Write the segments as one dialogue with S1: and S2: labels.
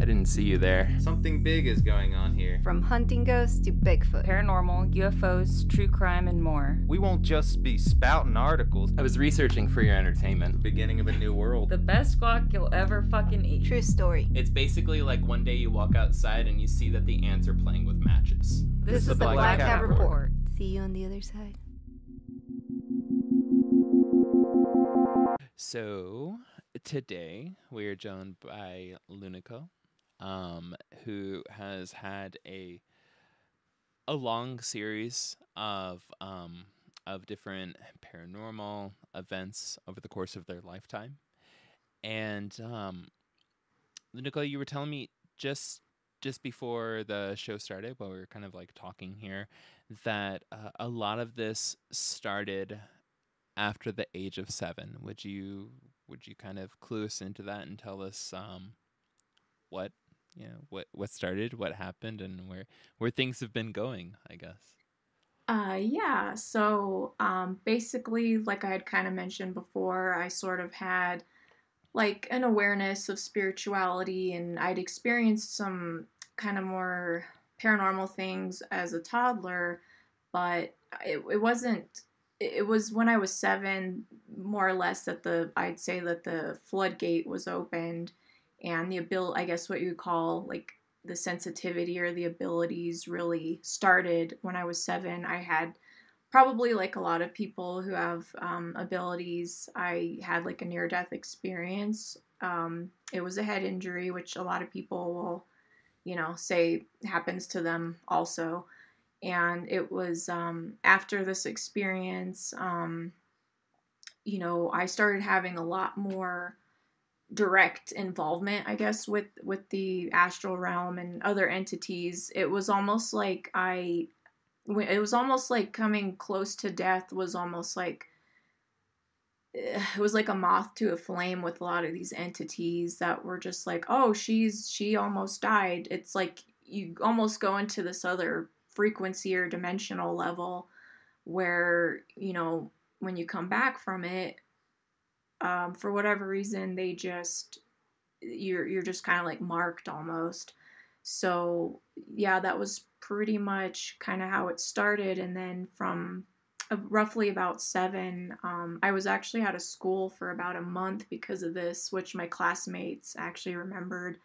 S1: I didn't see you there.
S2: Something big is going on here.
S3: From hunting ghosts to Bigfoot,
S4: paranormal, UFOs, true crime, and more.
S2: We won't just be spouting articles.
S1: I was researching for your entertainment.
S2: The beginning of a new world.
S4: The best guac you'll ever fucking eat.
S3: True story.
S1: It's basically like one day you walk outside and you see that the ants are playing with matches.
S3: This is the Black Cat Report. See you on the other side.
S1: So, today we are joined by Lunico, who has had a long series of different paranormal events over the course of their lifetime. And Lunico, you were telling me just before the show started, while we were kind of like talking here, that a lot of this started after the age of 7. Would you kind of clue us into that and tell us what started, what happened, and where things have been going, I guess?
S5: Yeah. So basically, like I had kind of mentioned before, I sort of had like an awareness of spirituality, and I'd experienced some kind of more paranormal things as a toddler, but it wasn't. It was when I was 7, more or less, that I'd say that the floodgate was opened, and the ability, I guess what you would call like the sensitivity or the abilities, really started when I was 7. I had probably, like a lot of people who have abilities, I had like a near-death experience. It was a head injury, which a lot of people will, say happens to them also. And it was after this experience, I started having a lot more direct involvement, I guess, with the astral realm and other entities. It was almost like coming close to death was almost like, it was like a moth to a flame with a lot of these entities that were just like, oh, she almost died. It's like you almost go into this other frequency or dimensional level where, when you come back from it, for whatever reason, you're just kind of like marked almost. So yeah, that was pretty much kind of how it started. And then from roughly about 7, I was actually out of school for about a month because of this, which my classmates actually remembered.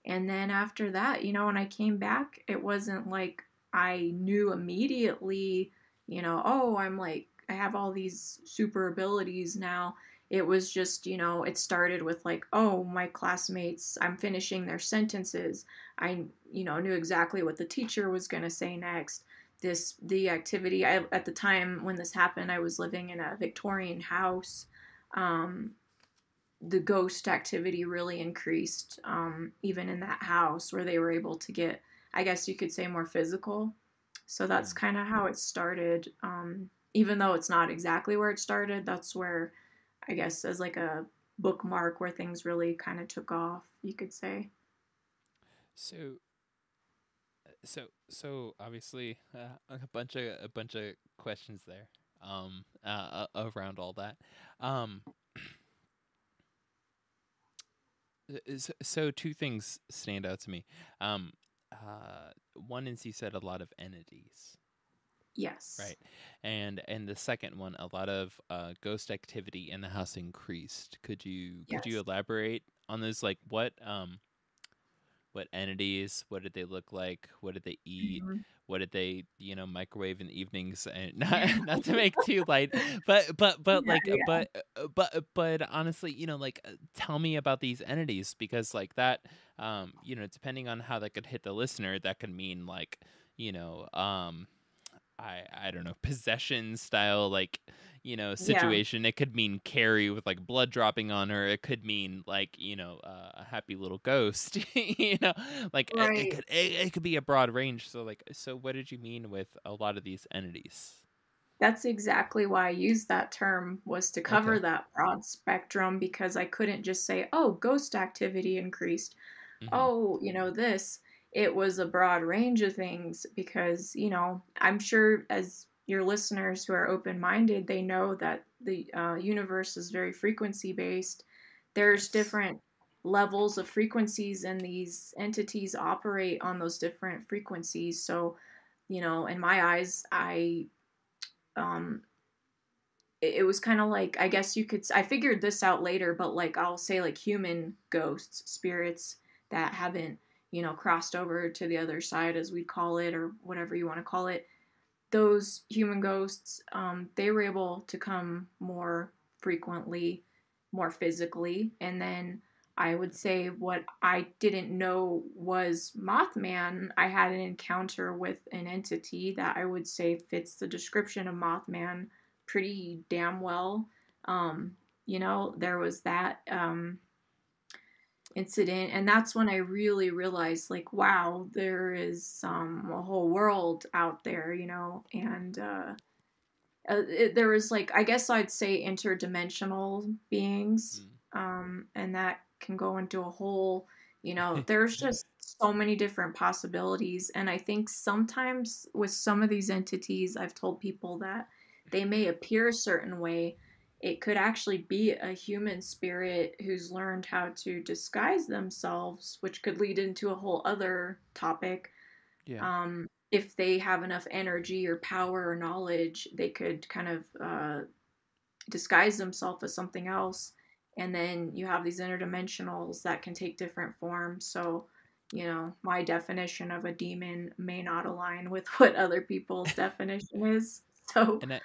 S5: And then after that, when I came back, it wasn't like I knew immediately, oh, I have all these super abilities now. It was just, it started with like, oh, my classmates, I'm finishing their sentences. I, knew exactly what the teacher was going to say next. The activity, at the time when this happened, I was living in a Victorian house. The ghost activity really increased, even in that house, where they were able to get, I guess you could say, more physical. So that's kind of how it started. Even though it's not exactly where it started, that's where, I guess, as like a bookmark, where things really kind of took off, you could say.
S1: So obviously a bunch of questions there around all that. So two things stand out to me. One is you said a lot of entities.
S5: Yes.
S1: Right. And the second one, a lot of ghost activity in the house increased. Could you elaborate on those? Like what entities, what did they look like? What did they eat? Mm-hmm. What did they, microwave in the evenings? And not to make too light, but honestly, tell me about these entities, because like that, depending on how that could hit the listener, that could mean like, I don't know, possession style, like, situation. Yeah. It could mean Carrie with like blood dropping on her. It could mean like, a happy little ghost, like right. It could be a broad range. So what did you mean with a lot of these entities?
S5: That's exactly why I used that term, was to cover that broad spectrum, because I couldn't just say, oh, ghost activity increased. Mm-hmm. Oh, this. It was a broad range of things, because, I'm sure as your listeners who are open-minded, they know that the universe is very frequency-based. There's different levels of frequencies, and these entities operate on those different frequencies. So, in my eyes, um, it was kind of like, I guess I figured this out later, but like I'll say like human ghosts, spirits that haven't, crossed over to the other side, as we call it, or whatever you want to call it. Those human ghosts, they were able to come more frequently, more physically. And then I would say what I didn't know was Mothman. I had an encounter with an entity that I would say fits the description of Mothman pretty damn well. There was that incident, and that's when I really realized, like, wow, there is a whole world out there, and there was, like, I guess I'd say interdimensional beings, and that can go into a whole, there's just so many different possibilities. And I think sometimes with some of these entities, I've told people that they may appear a certain way. It could actually be a human spirit who's learned how to disguise themselves, which could lead into a whole other topic.
S1: Yeah.
S5: If they have enough energy or power or knowledge, they could kind of disguise themselves as something else. And then you have these interdimensionals that can take different forms. So, my definition of a demon may not align with what other people's definition is. So,
S1: And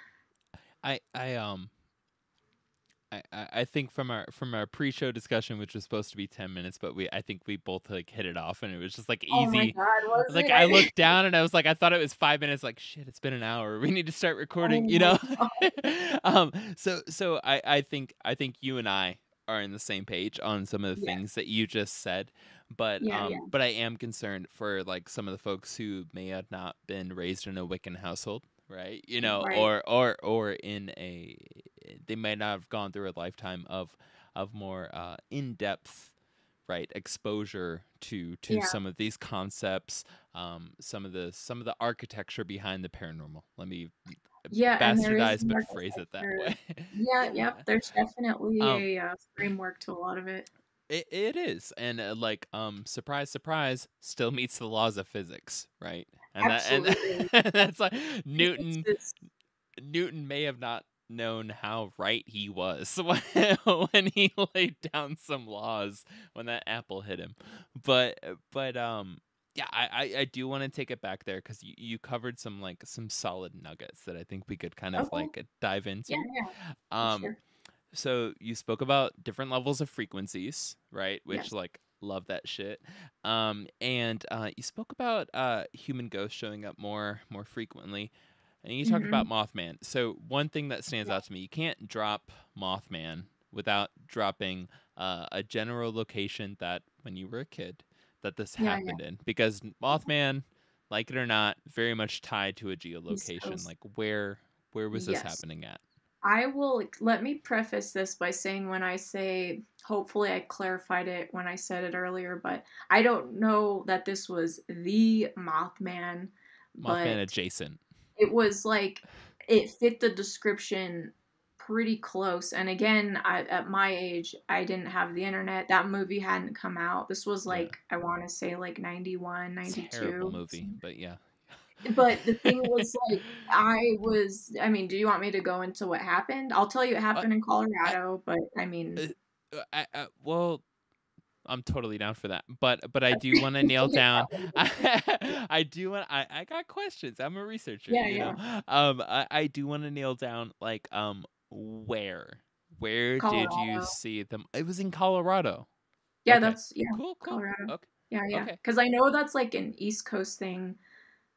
S1: I think from our pre-show discussion, which was supposed to be 10 minutes, but I think we both like hit it off, and it was just like
S5: oh my
S1: easy.
S5: God, was
S1: Like
S5: it?
S1: I looked down and I was like, I thought it was 5 minutes. Like shit, it's been an hour. We need to start recording.
S5: Oh my
S1: So I think you and I are in the same page on some of the
S5: Yeah.
S1: things that you just said, but
S5: Yeah, yeah.
S1: but I am concerned for like some of the folks who may have not been raised in a Wiccan household, right?
S5: Right.
S1: Or in a, they might not have gone through a lifetime of more in-depth, right, exposure to
S5: Yeah.
S1: some of these concepts, some of the architecture behind the paranormal. Let me
S5: Yeah, and there is
S1: bastardize,
S5: an
S1: but phrase it that
S5: architecture.
S1: way.
S5: Yeah, yep. There's
S1: um,
S5: definitely a framework to a lot of it.
S1: it is, and like surprise, surprise, still meets the laws of physics, right? And
S5: Absolutely.
S1: that's like
S5: Physics
S1: Newton.
S5: is
S1: Newton may have not known how right he was when he laid down some laws when that apple hit him, but yeah, I do want to take it back there because you covered some solid nuggets that I think we could kind of
S5: okay.
S1: dive
S5: Yeah,
S1: into.
S5: yeah, for
S1: um
S5: sure.
S1: so you spoke about different levels of frequencies, right? Which,
S5: Yes.
S1: like, love that shit. And you spoke about human ghosts showing up more frequently, and you talked
S5: Mm-hmm.
S1: about Mothman. So one thing that stands
S5: Yeah.
S1: out to me, you can't drop Mothman without dropping a general location that when you were a kid that this
S5: Yeah, yeah.
S1: happened in, because Mothman, like it or not, very much tied to a
S5: East
S1: geolocation.
S5: Coast.
S1: Like where was this
S5: Yes.
S1: happening at?
S5: Let me preface this by saying, when I say, hopefully I clarified it when I said it earlier, but I don't know that this was the Mothman,
S1: Mothman
S5: but
S1: adjacent.
S5: it was like, it fit the description pretty close. And again, at my age, I didn't have the internet. That movie hadn't come out. This was
S1: Yeah.
S5: like, I want to say like 91,
S1: Terrible
S5: 92.
S1: movie, but yeah.
S5: But the thing was, like, I mean, do you want me to go into what happened? I'll tell you it
S1: uh,
S5: happened in
S1: I,
S5: Colorado, but I mean,
S1: well, I'm totally down for that. But I do want to nail down. I do want. I got questions. I'm a researcher.
S5: yeah, yeah,
S1: I do want to nail down where did you
S5: Colorado.
S1: see them? It was in Colorado.
S5: Yeah,
S1: Okay.
S5: that's, yeah,
S1: Cool.
S5: Colorado.
S1: Okay.
S5: Yeah, yeah.
S1: Okay.
S5: Because I know that's like an East Coast thing.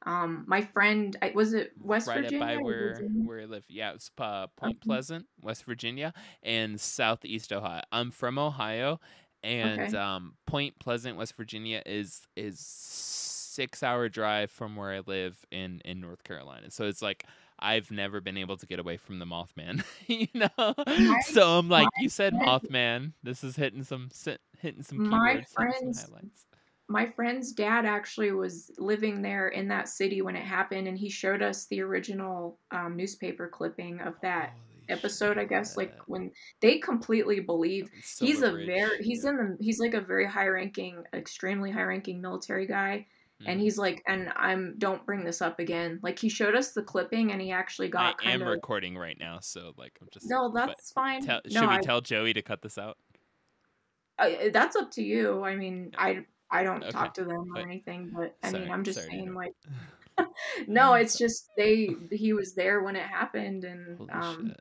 S5: My friend, was it West
S1: Right up by
S5: Virginia or Virginia?
S1: where I live. Yeah, it's Point
S5: Okay,
S1: Pleasant, West Virginia, and Southeast Ohio. I'm from Ohio, and
S5: okay.
S1: Point Pleasant, West Virginia is 6-hour drive from where I live in North Carolina. So it's like I've never been able to get away from the Mothman, you know.
S5: My
S1: So I'm
S5: my
S1: like, you said
S5: friend,
S1: Mothman. This is hitting some
S5: my
S1: keywords, hitting some
S5: friend's
S1: highlights.
S5: my friend's dad actually was living there in that city when it happened, and he showed us the original newspaper clipping of that.
S1: Holy
S5: episode, I guess, like
S1: Shit.
S5: when they completely believe he's
S1: Silver Bridge.
S5: he's like a very high ranking, extremely high ranking military guy. And
S1: Mhm.
S5: he's like, and don't bring this up again. Like he showed us the clipping and he actually
S1: I
S5: got kind
S1: am
S5: of,
S1: recording right now, so like I'm just.
S5: no,
S1: But
S5: that's fine. No,
S1: should we tell Joey to cut this out?
S5: that's up to you. I mean, I don't
S1: Okay.
S5: talk to them or
S1: But
S5: anything, but I mean, I'm just
S1: sorry to
S5: saying,
S1: interrupt.
S5: like, no, it's just he was there when it happened, and
S1: Holy shit.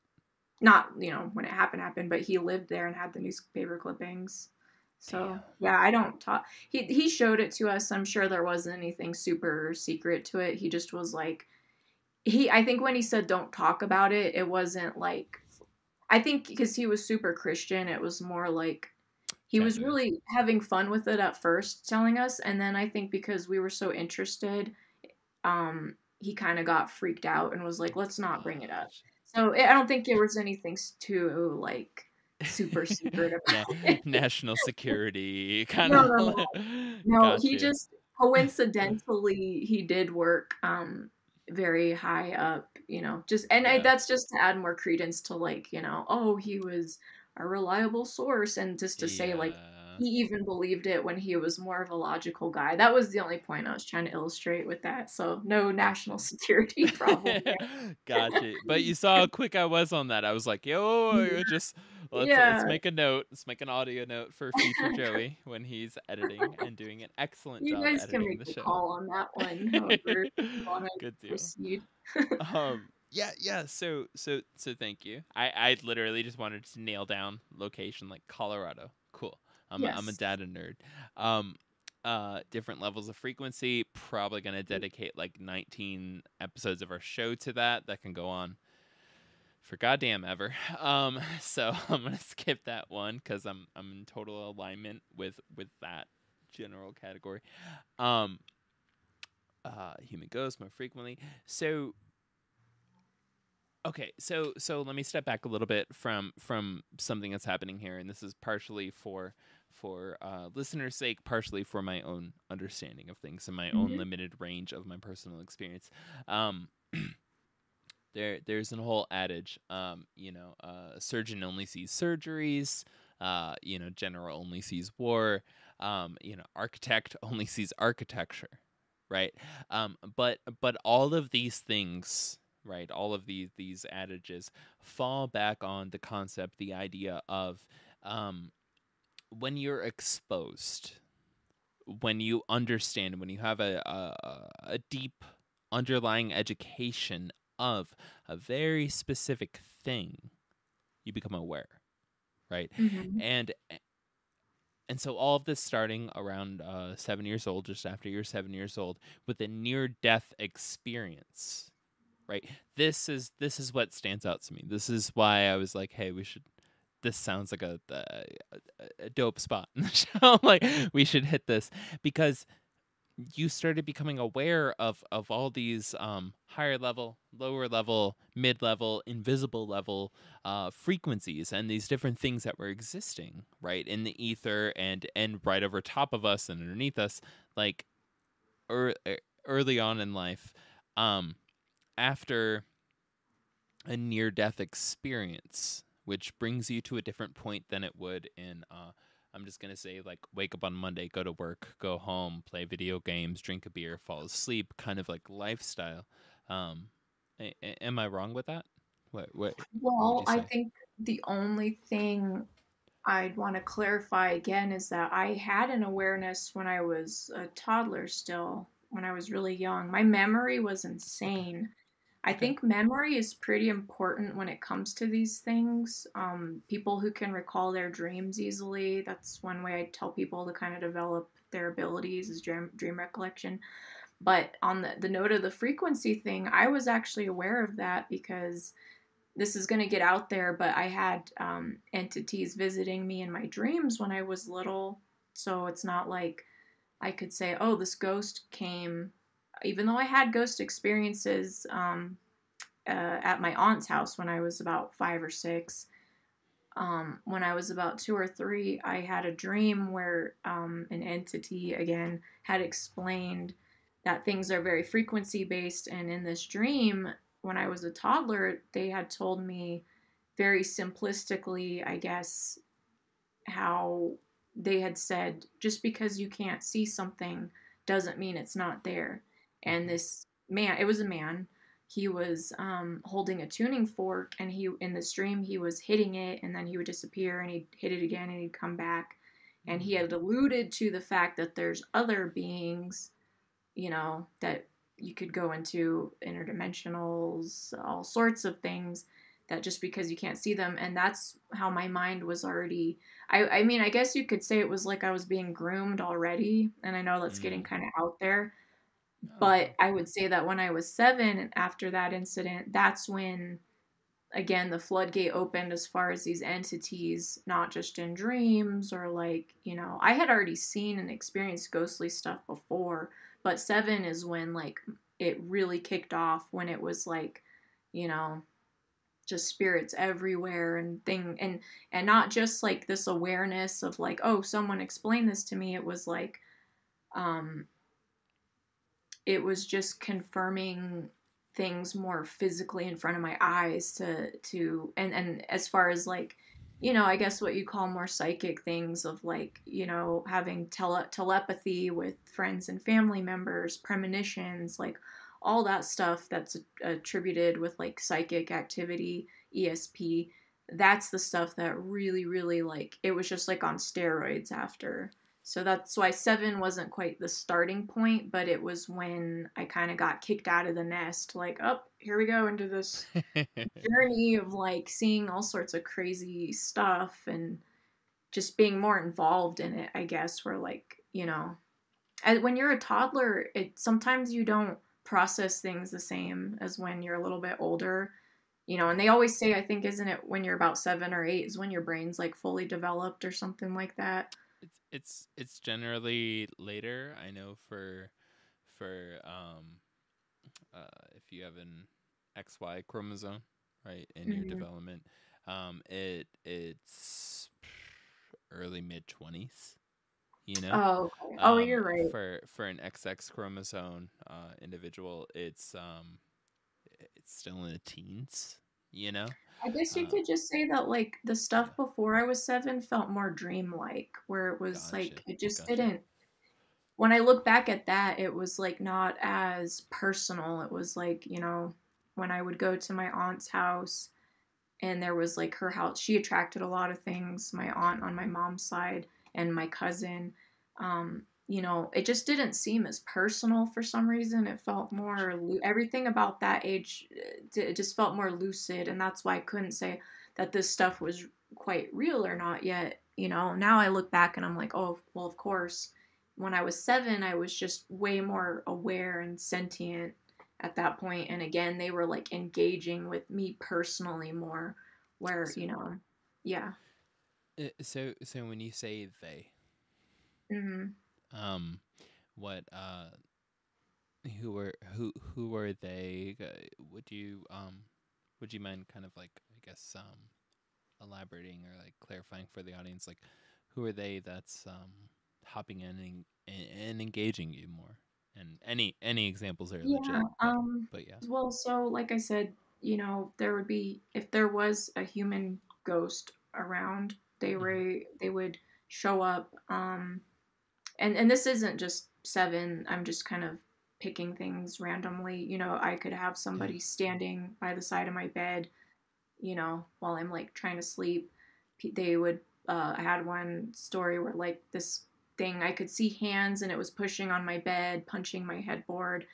S5: not when it happened, but he lived there and had the newspaper clippings. So
S1: Damn.
S5: yeah, I don't talk. He showed it to us. I'm sure there wasn't anything super secret to it. He just was like, I think when he said don't talk about it, it wasn't like, I think because he was super Christian, it was more like he was
S1: Taboo.
S5: really having fun with it at first, telling us, and then I think because we were so interested, he kind of got freaked out and was like, let's not bring it up. So I don't think there was anything too like super secret about it.
S1: National security kind
S5: No,
S1: of.
S5: no, no. No,
S1: Got
S5: he
S1: you.
S5: just coincidentally he did work very high up, just, and
S1: Yeah.
S5: that's just to add more credence to, like, oh, he was a reliable source, and just to say, like,
S1: Yeah.
S5: he even believed it when he was more of a logical guy. That was the only point I was trying to illustrate with that. So no national security problem there.
S1: Gotcha. But you saw how quick I was on that. I was like, yo, just let's
S5: Yeah.
S1: make a note. Let's make an audio note for future Joey when he's editing and doing an excellent
S5: You
S1: job
S5: guys can
S1: editing
S5: make
S1: the
S5: the
S1: show.
S5: call on that one, however you want to
S1: Good deal.
S5: proceed.
S1: Yeah. So thank you. I literally just wanted to nail down location like Colorado. Cool. I'm a
S5: Yes.
S1: data nerd. Different levels of frequency. Probably gonna dedicate like 19 episodes of our show to that. That can go on for goddamn ever. So I'm gonna skip that one because I'm in total alignment with that general category. Human ghosts more frequently. So okay, so let me step back a little bit from something that's happening here, and this is partially for listeners' sake, partially for my own understanding of things and my own limited range of my personal experience. There's a whole adage, a surgeon only sees surgeries, general only sees war, architect only sees architecture, right? But all of these things, right? All of these adages fall back on the concept, the idea of when you're exposed, when you understand, when you have a deep underlying education of a very specific thing, you become aware, right?
S5: Mm-hmm.
S1: And so all of this starting around 7 years old, just after you're 7 years old, with a near-death experience, right? This is what stands out to me. This is why I was like, hey, this sounds like a dope spot in the show. Like, we should hit this because you started becoming aware of all these higher level, lower level, mid level, invisible level frequencies and these different things that were existing right in the ether and right over top of us and underneath us, like early on in life, after a near death experience, which brings you to a different point than it would in I'm just going to say, like, wake up on Monday, go to work, go home, play video games, drink a beer, fall asleep, kind of like lifestyle. Am I wrong with that? What would
S5: Well,
S1: you
S5: I
S1: say?
S5: think the only thing I'd want to clarify again is that I had an awareness when I was a toddler still, when I was really young. My memory was insane. I
S1: Okay.
S5: think memory is pretty important when it comes to these things. People who can recall their dreams easily, that's one way I tell people to kind of develop their abilities is dream recollection. But on the note of the frequency thing, I was actually aware of that because this is going to get out there, but I had entities visiting me in my dreams when I was little. So it's not like I could say, oh, this ghost came, even though I had ghost experiences at my aunt's house when I was about 5 or 6. When I was about 2 or 3, I had a dream where an entity, again, had explained that things are very frequency based. And in this dream, when I was a toddler, they had told me very simplistically, I guess, how they had said just because you can't see something doesn't mean it's not there. And this man, it was a man, he was holding a tuning fork, and he, in the stream, he was hitting it, and then he would disappear, and he'd hit it again, and he'd come back. And he had alluded to the fact that there's other beings, you know, that you could go into interdimensionals, all sorts of things, that just because you can't see them. And that's how my mind was already, I mean, I guess you could say it was like I was being groomed already. And I know that's getting kind of out there, but I would say that when I was 7, and after that incident, that's when, again, the floodgate opened as far as these entities, not just in dreams or like, you know, I had already seen and experienced ghostly stuff before, but 7 is when like it really kicked off, when it was like, you know, just spirits everywhere and and not just like this awareness of like, oh, someone explained this to me. It was like, um it was just confirming things more physically in front of my eyes, and as far as like, you know, I guess what you call more psychic things of like, you know, having telepathy with friends and family members, premonitions, like all that stuff that's attributed with like psychic activity, ESP. That's the stuff that really like, it was just like on steroids after. So that's why 7 wasn't quite the starting point, but it was when I kind of got kicked out of the nest. Like, oh, here we go into this journey of like seeing all sorts of crazy stuff and just being more involved in it, I guess, where like, you know, when you're a toddler, it sometimes you don't process things the same as when you're a little bit older. You know, and they always say, I think, isn't it when you're about 7 or 8 is when your brain's like fully developed or something like that?
S1: It's generally later. I know for if you have an XY chromosome, right, in your
S5: Mm-hmm.
S1: development, it's early mid 20s. You know,
S5: Oh, okay. Oh, you're right.
S1: for an XX chromosome individual, it's still in the teens. You know,
S5: I guess you
S1: uh,
S5: could just say that like the stuff
S1: yeah,
S5: before I was 7 felt more dreamlike, where it was
S1: gotcha,
S5: like it just
S1: gotcha.
S5: didn't. When I look back at that, it was like not as personal. It was like, you know, when I would go to my aunt's house, and there was like her house, she attracted a lot of things, my aunt on my mom's side and my cousin. You know, it just didn't seem as personal for some reason. It felt
S1: Gotcha.
S5: more everything about that age, it just felt more lucid, and that's why I couldn't say that this stuff was quite real or not yet. You know, now I look back and I'm like, oh, well, of course. When I was 7, I was just way more aware and sentient at that point. And again, they were like engaging with me personally more, where,
S1: So,
S5: you know, yeah.
S1: so when you say they,
S5: Hmm.
S1: um, what who were they? Would you mind kind of like, I guess, elaborating or like clarifying for the audience, like who are they that's hopping in and engaging you more? And any examples are
S5: Yeah.
S1: legit, but yeah.
S5: Well, so like I said, you know, there would be, if there was a human ghost around,
S1: Hmm.
S5: they would show up. And this isn't just 7. I'm just kind of picking things randomly. You know, I could have
S1: Yeah.
S5: somebody standing by the side of my bed, you know, while I'm like trying to sleep. They would, I had one story where like this thing, I could see hands, and it was pushing on my bed, punching my headboard.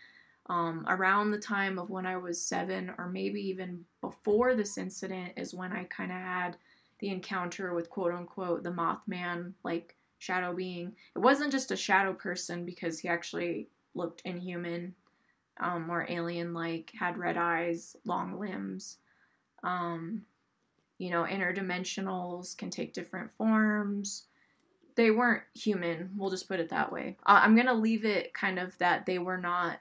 S5: Around the time of when I was 7, or maybe even before this incident, is when I kind of had the encounter with quote unquote the Mothman, like shadow being. It wasn't just a shadow person, because he actually looked inhuman, more alien like, had red eyes, long limbs. Um, you know, interdimensionals can take different forms. They weren't human, we'll just put it that way. I'm going to leave it kind of that they were not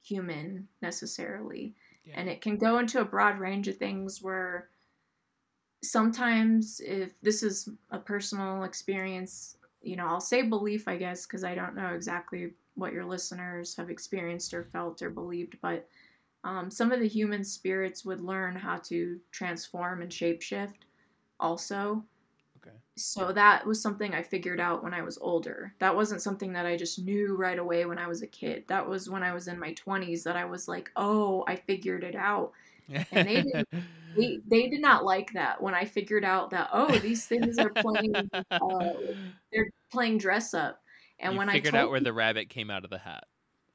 S5: human necessarily.
S1: Yeah.
S5: And it can go into a broad range of things, where sometimes, if this is a personal experience, you know, I'll say belief, I guess, because I don't know exactly what your listeners have experienced or felt or believed, but Some of the human spirits would learn how to transform and shapeshift also.
S1: Okay.
S5: So that was something I figured out when I was older. That wasn't something that I just knew right away when I was a kid. That was when I was in my 20s that I was like, "Oh, I figured it out." And they did not like that when I figured out that, oh, these things are playing they're playing dress up. And
S1: You
S5: when I
S1: figured out
S5: told
S1: where
S5: people,
S1: the rabbit came out of the hat.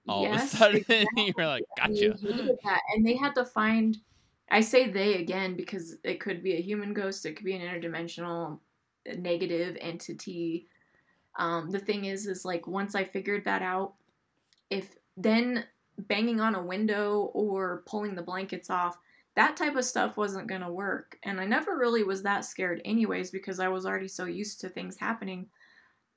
S1: All of a
S5: yes,
S1: sudden, you were
S5: exactly,
S1: like,
S5: and they
S1: "Gotcha."
S5: hated that, and they had to find, I say they again because it could be a human ghost, it could be an interdimensional negative entity. The thing is like once I figured that out, if then banging on a window or pulling the blankets off, that type of stuff wasn't going to work. And I never really was that scared, anyways, because I was already so used to things happening.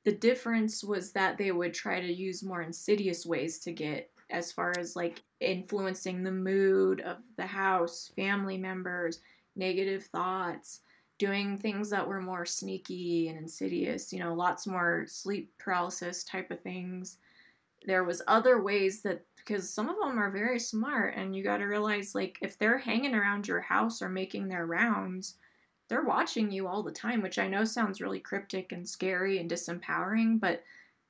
S5: The difference was that they would try to use more insidious ways to get, as far as like influencing the mood of the house, family members, negative thoughts, doing things that were more sneaky and insidious, lots more sleep paralysis type of things. There was other ways that, because some of them are very smart, and you got to realize like if they're hanging around your house or making their rounds, they're watching you all the time, which I know sounds really cryptic and scary and disempowering, but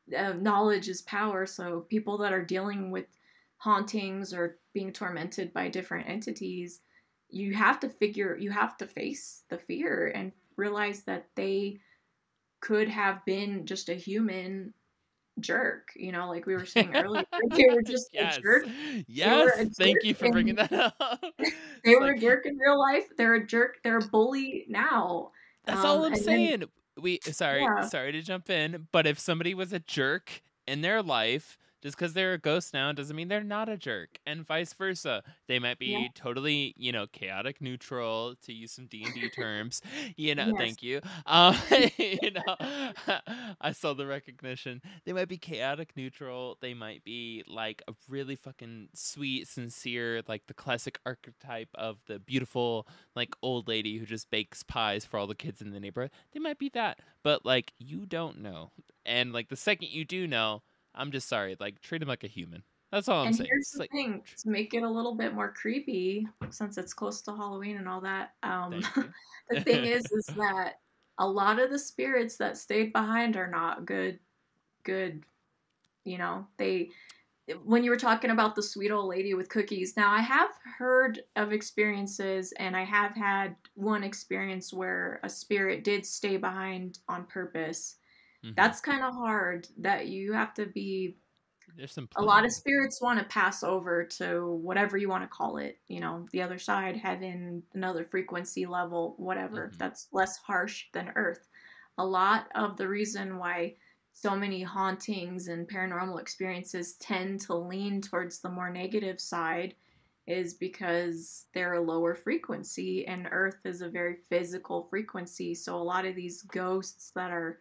S5: knowledge is power. So people that are dealing with hauntings or being tormented by different entities, you have to face the fear and realize that they could have been just a human jerk, like we were saying earlier. They were just a
S1: Yes.
S5: jerk. They were a
S1: Yes. Thank
S5: jerk
S1: you for bringing
S5: and
S1: that up.
S5: they
S1: It's
S5: were
S1: like,
S5: a jerk in real life. They're a jerk. They're a bully now.
S1: that's all I'm
S5: And then
S1: saying. Sorry
S5: yeah,
S1: to jump in, but if somebody was a jerk in their life, just because they're a ghost now doesn't mean they're not a jerk, and vice versa. They might
S5: yeah,
S1: be totally, chaotic neutral, to use some D&D terms.
S5: yes,
S1: Thank you. You know, I saw the recognition. They might be chaotic neutral. They might be like a really fucking sweet, sincere, like the classic archetype of the beautiful, like old lady who just bakes pies for all the kids in the neighborhood. They might be that, but like you don't know. And like the second you do know, I'm just sorry, like treat him like a human. That's all I'm
S5: and
S1: saying.
S5: here's
S1: It's
S5: the
S1: like,
S5: thing, to make it a little bit more creepy, since it's close to Halloween and all that.
S1: thank you.
S5: The thing is that a lot of the spirits that stayed behind are not good. They, when you were talking about the sweet old lady with cookies, now I have heard of experiences, and I have had one experience where a spirit did stay behind on purpose.
S1: Hmm.
S5: That's kind of hard. That you have to be,
S1: There's some
S5: a lot of
S1: planning.
S5: spirits want to pass over to whatever you want to call it, the other side, heaven, another frequency level, whatever,
S1: Hmm.
S5: that's less harsh than earth. A lot of the reason why so many hauntings and paranormal experiences tend to lean towards the more negative side is because they're a lower frequency, and earth is a very physical frequency. So a lot of these ghosts that are,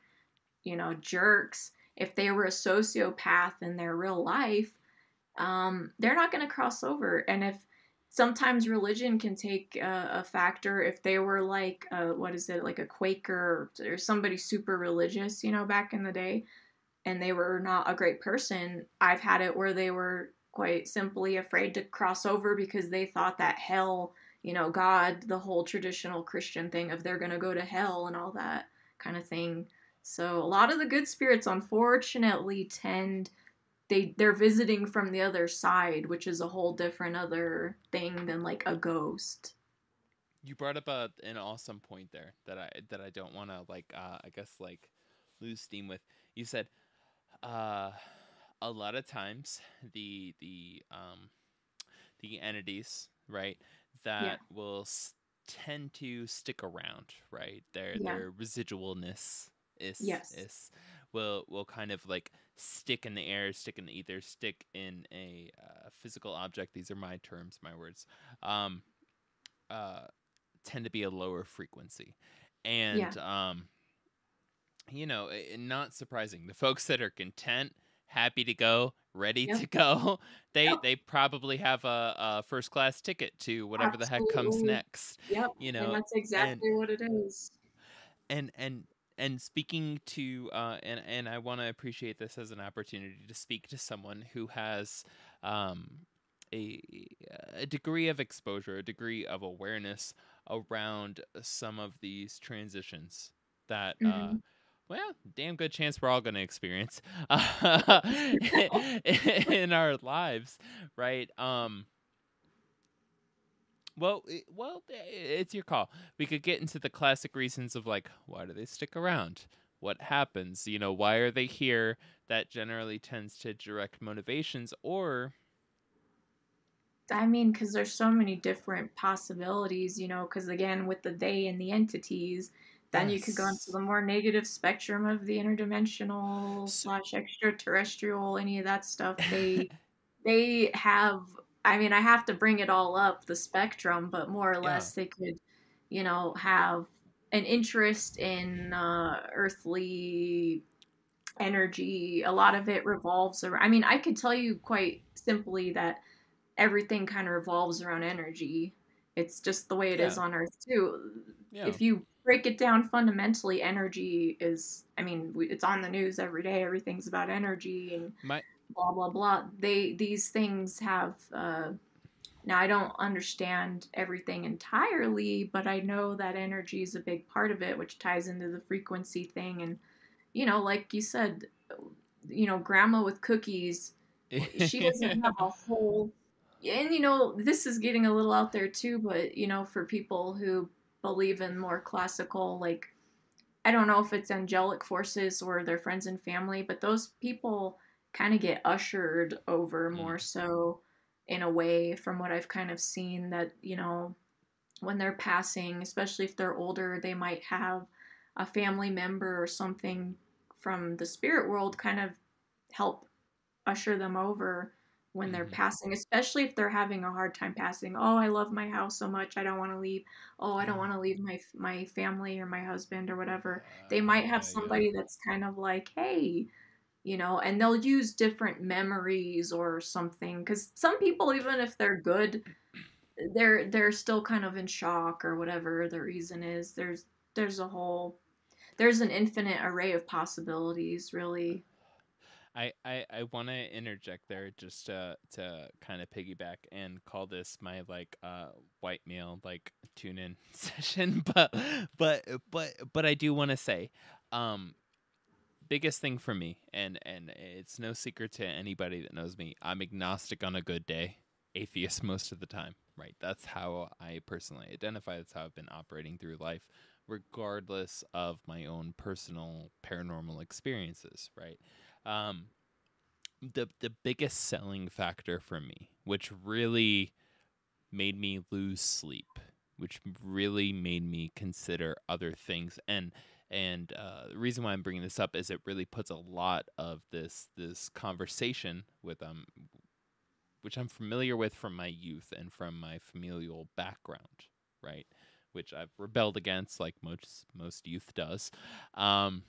S5: jerks, if they were a sociopath in their real life, they're not going to cross over. And if sometimes religion can take a factor, if they were like, what is it, like a Quaker or somebody super religious, back in the day, and they were not a great person, I've had it where they were quite simply afraid to cross over because they thought that hell, God, the whole traditional Christian thing of they're going to go to hell and all that kind of thing. So a lot of the good spirits, unfortunately, they're visiting from the other side, which is a whole different other thing than like a ghost.
S1: You brought up an awesome point there that I don't want to like I guess like lose steam with. You said uh a lot of times the entities, right,
S5: Yeah,
S1: that will tend to stick around, right?
S5: yeah,
S1: Their residualness
S5: yes,
S1: is will kind of like stick in the air, stick in the ether, stick in a physical object. These are my terms, my words. Um, uh, Tend to be a lower frequency,
S5: yeah,
S1: and not surprising. The folks that are content, happy to go, ready
S5: yep,
S1: to go, they
S5: yep,
S1: they probably have a first class ticket to whatever the heck comes
S5: absolutely,
S1: next.
S5: yep,
S1: You
S5: and
S1: know,
S5: that's
S1: and
S5: exactly what it is.
S1: and and and speaking to and I want to appreciate this as an opportunity to speak to someone who has um a a degree of exposure, a degree of awareness around some of these transitions that
S5: Hmm.
S1: well, damn good chance we're all going to experience in our lives, right? It's your call. We could get into the classic reasons of like, why do they stick around? What happens? You know, why are they here? That generally tends to direct motivations, or
S5: I mean, because there's so many different possibilities, because again, with the they and the entities, then you could go into
S1: yes,
S5: the more negative spectrum of the interdimensional
S1: so,
S5: slash extraterrestrial, any of that stuff. They have, I mean, I have to bring it all up, the spectrum, but more or
S1: yeah,
S5: less they could, have an interest in earthly energy. A lot of it revolves around, I mean, I could tell you quite simply that everything kind of revolves around energy. It's just the way it is
S1: yeah,
S5: on Earth too.
S1: yeah.
S5: If you break it down fundamentally, energy is, I mean, it's on the news every day. Everything's about energy and
S1: My
S5: blah blah blah. These things have. Now I don't understand everything entirely, but I know that energy is a big part of it, which ties into the frequency thing. And like you said, grandma with cookies, she doesn't have a whole, and this is getting a little out there too, but for people who believe in more classical, like, I don't know if it's angelic forces or their friends and family, but those people kind of get ushered over
S1: mm,
S5: more so, in a way, from what I've kind of seen, that when they're passing, especially if they're older, they might have a family member or something from the spirit world kind of help usher them over when they're
S1: mhm.
S5: passing, especially if they're having a hard time passing. Oh, I love my house so much, I don't want to leave. Oh, I don't want to leave my family or my husband or whatever. They might have
S1: Yeah.
S5: somebody that's kind of like, hey, and they'll use different memories or something, because some people, even if they're good, they're still kind of in shock or whatever the reason is. There's a whole, there's an infinite array of possibilities, really.
S1: I want to interject there just to kind of piggyback and call this my like white male like tune in session, but I do want to say um biggest thing for me, and it's no secret to anybody that knows me, I'm agnostic on a good day, atheist most of the time, right? That's how I personally identify. That's how I've been operating through life, regardless of my own personal paranormal experiences, right? um the biggest selling factor for me, which really made me lose sleep, which really made me consider other things, and the reason why I'm bringing this up is it really puts a lot of this conversation with which I'm familiar with from my youth and from my familial background, right? Which I've rebelled against, like most youth does, um,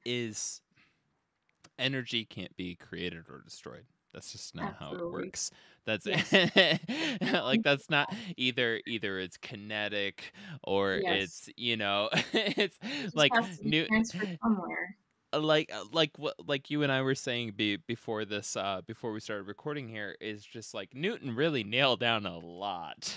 S1: is energy can't be created or destroyed. That's just not how it
S5: Absolutely.
S1: works. That's
S5: Yes.
S1: like that's not either it's kinetic or
S5: Yes.
S1: it's it's
S5: It just
S1: like
S5: has to be
S1: new
S5: transferred somewhere.
S1: like what like you and I were saying before this before we started recording here, is just like Newton really nailed down a lot.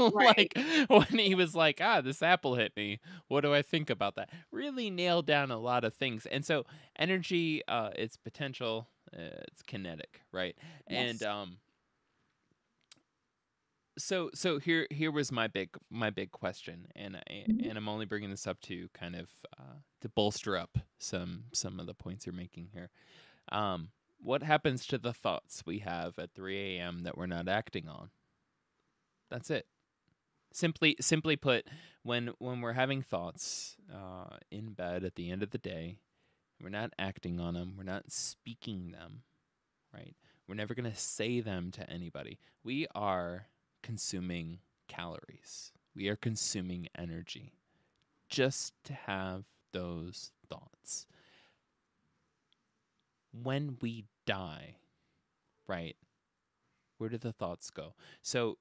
S5: Right.
S1: Like when he was like, this apple hit me, what do I think about that, really nailed down a lot of things. And so energy, its potential, it's kinetic, right? And
S5: Yes.
S1: so here was my big question,
S5: Mhm.
S1: and I'm only bringing this up to kind of to bolster up some of the points you're making here. What happens to the thoughts we have at 3 a.m. that we're not acting on? That's it. Simply put, when we're having thoughts in bed at the end of the day, we're not acting on them, we're not speaking them, right? We're never going to say them to anybody. We are consuming calories. We are consuming energy just to have those thoughts. When we die, right? Where do the thoughts go? So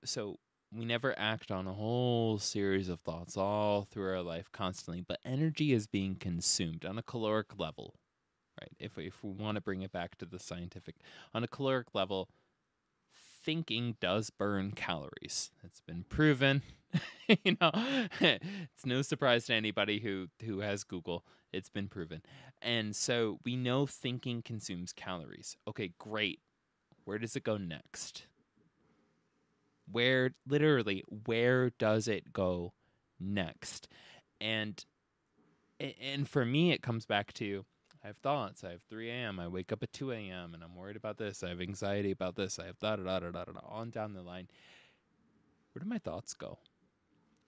S1: we never act on a whole series of thoughts all through our life constantly, but energy is being consumed on a caloric level, right? If we want to bring it back to the scientific, on a caloric level, thinking does burn calories. It's been proven. It's no surprise to anybody who has Google. It's been proven. And so we know thinking consumes calories. Okay, great. Where does it go next? Where does it go next? And for me, it comes back to, I have thoughts. I have 3 a.m. I wake up at 2 a.m. and I'm worried about this. I have anxiety about this. I have da-da-da-da-da-da, on down the line. Where do my thoughts go?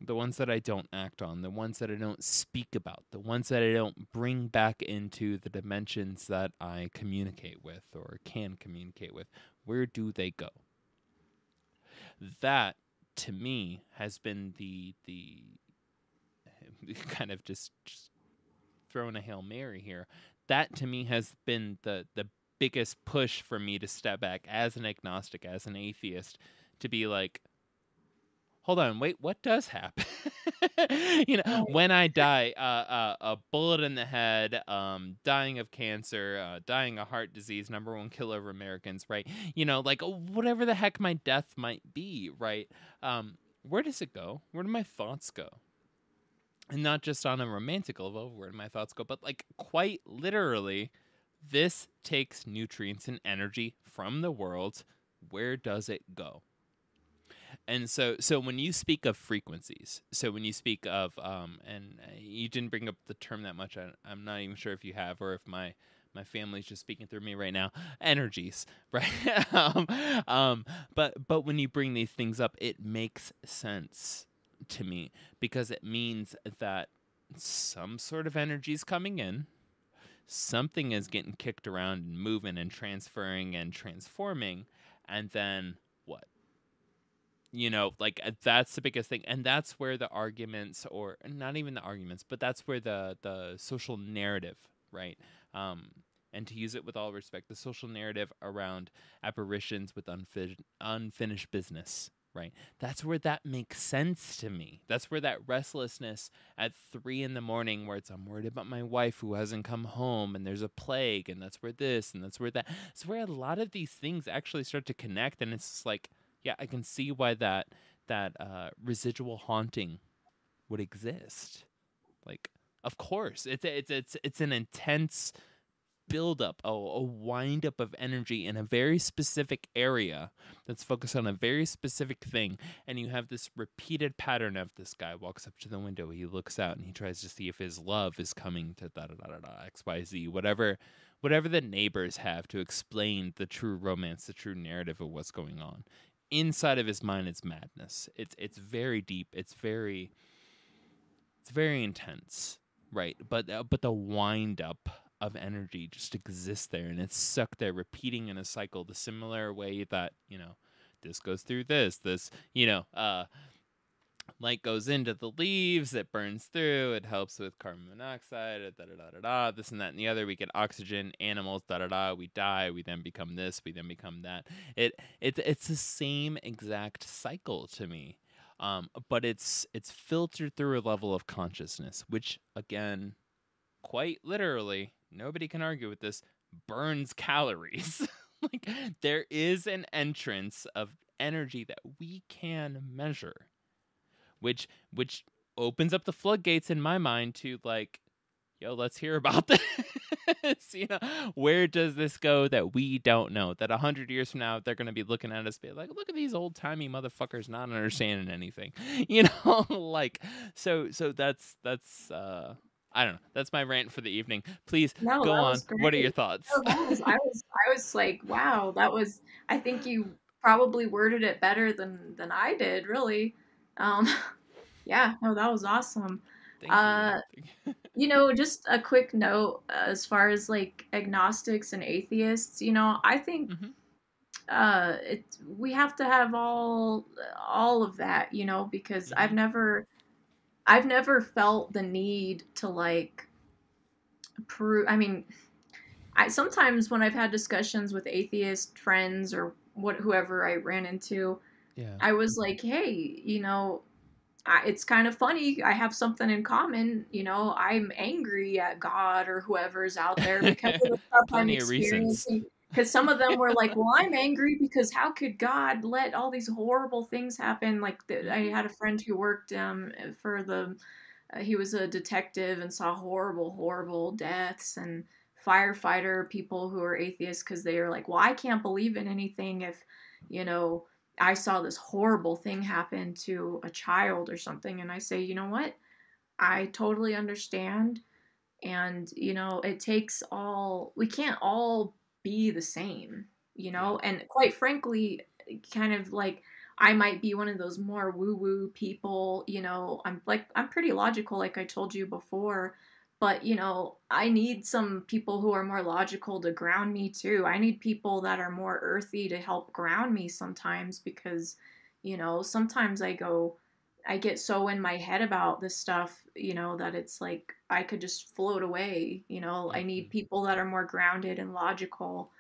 S1: The ones that I don't act on, the ones that I don't speak about, the ones that I don't bring back into the dimensions that I communicate with or can communicate with. Where do they go? That, to me, has been the kind of just throwing a Hail Mary here. That, to me, has been the biggest push for me to step back as an agnostic, as an atheist, to be like, hold on, wait, what does happen? When I die, a bullet in the head, dying of cancer, dying of heart disease, #1 killer of Americans, right? Whatever the heck my death might be, right? Where does it go? Where do my thoughts go? And not just on a romantic level, where do my thoughts go? But quite literally, this takes nutrients and energy from the world. Where does it go? And so when you speak of frequencies, so when you speak of, and you didn't bring up the term that much, I'm not even sure if you have, or if my family's just speaking through me right now, energies, right? But when you bring these things up, it makes sense to me, because it means that some sort of energy is coming in, something is getting kicked around and moving and transferring and transforming, and then what? That's the biggest thing. And that's where the arguments, or not even the arguments, but that's where the social narrative, right? And to use it with all respect, the social narrative around apparitions with unfinished business, right? That's where that makes sense to me. That's where that restlessness at 3 a.m, where I'm worried about my wife who hasn't come home, and there's a plague, and that's where this, and that's where that. It's where a lot of these things actually start to connect, and it's just like, yeah, I can see why that residual haunting would exist. Of course, it's an intense buildup, a wind up of energy in a very specific area that's focused on a very specific thing, and you have this repeated pattern of this guy walks up to the window, he looks out, and he tries to see if his love is coming to XYZ, whatever the neighbors have to explain the true romance, the true narrative of what's going on. Inside of his mind, it's madness. It's very deep. It's very intense, right? But the wind up of energy just exists there, and it's stuck there, repeating in a cycle, the similar way that this goes through this, light goes into the leaves, it burns through, it helps with carbon monoxide, this and that and the other. We get oxygen, animals, we die, we then become this, we then become that. It's the same exact cycle to me, but it's filtered through a level of consciousness, which, again, quite literally, nobody can argue with this, burns calories. There is an entrance of energy that we can measure, which opens up the floodgates in my mind to let's hear about this. Where does this go that we don't know? That 100 years from now, they're going to be looking at us, be like, look at these old timey motherfuckers not understanding anything. So that's I don't know. That's my rant for the evening. Please go on. What are your thoughts?
S5: No, I was like, wow, that was. I think you probably worded it better than I did, really. Yeah, no, that was awesome.
S1: Thank
S5: you. Just a quick note as far as agnostics and atheists. I think we have to have all of that. Because I've never felt the need to prove. I mean, I sometimes when I've had discussions with atheist friends or whoever I ran into, I was like, hey, it's kind of funny. I have something in common. I'm angry at God or whoever's out there because of the stuff I'm experiencing. Because some of them were like, well, I'm angry because how could God let all these horrible things happen? Like, I had a friend who worked for the, he was a detective and saw horrible, horrible deaths, and firefighter people who are atheists because they are like, well, I can't believe in anything if, you know, I saw this horrible thing happen to a child or something. And I say, you know what? I totally understand. And, you know, it takes all, we can't all be the same, you know?
S1: Yeah.
S5: And quite frankly, kind of like, I might be one of those more woo woo people, you know, I'm pretty logical, like I told you before. But, you know, I need some people who are more logical to ground me too. I need people that are more earthy to help ground me sometimes because, you know, sometimes I get so in my head about this stuff, you know, that it's like I could just float away. You know, I need people that are more grounded and logical,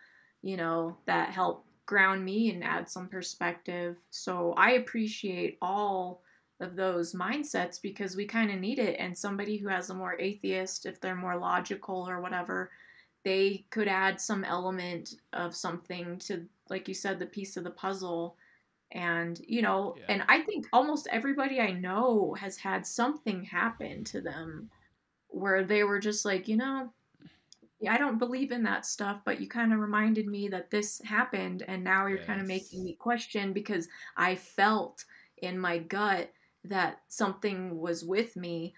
S5: you know, that help ground me and add some perspective. So I appreciate all of those mindsets because we kind of need it. And somebody who has a more atheist, if they're more logical or whatever, they could add some element of something to, like you said, the piece of the puzzle. And, you know,
S1: Yeah.
S5: and I think almost everybody I know has had something happen to them where they were just like, you know, yeah, I don't believe in that stuff, but you kind of reminded me that this happened, and now you're kind of making
S1: Yes.
S5: me question because I felt in my gut that something was with me,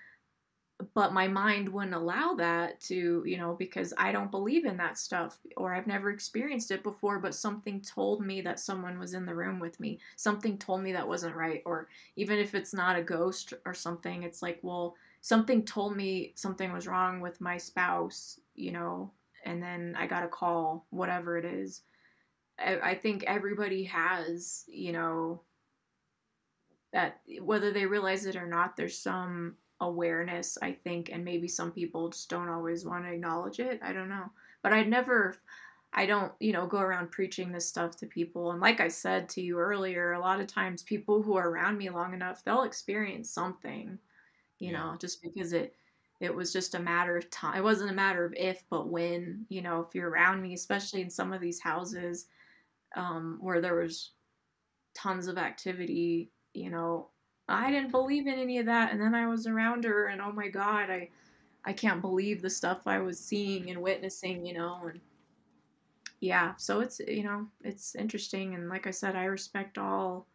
S5: but my mind wouldn't allow that to, you know, because I don't believe in that stuff or I've never experienced it before, but something told me that someone was in the room with me. Something told me that wasn't right. Or even if it's not a ghost or something, it's like, well, something told me something was wrong with my spouse, you know, and then I got a call, whatever it is. I think everybody has, you know, that whether they realize it or not, there's some awareness, I think, and maybe some people just don't always want to acknowledge it. I don't know. But I don't, you know, go around preaching this stuff to people. And like I said to you earlier, a lot of times people who are around me long enough, they'll experience something, you
S1: Yeah.
S5: know, just because it was just a matter of time. It wasn't a matter of if, but when, you know, if you're around me, especially in some of these houses where there was tons of activity, you know. I didn't believe in any of that, and then I was around her, and oh my god, I can't believe the stuff I was seeing and witnessing, you know. And yeah, so it's, you know, it's interesting, and like I said, I respect all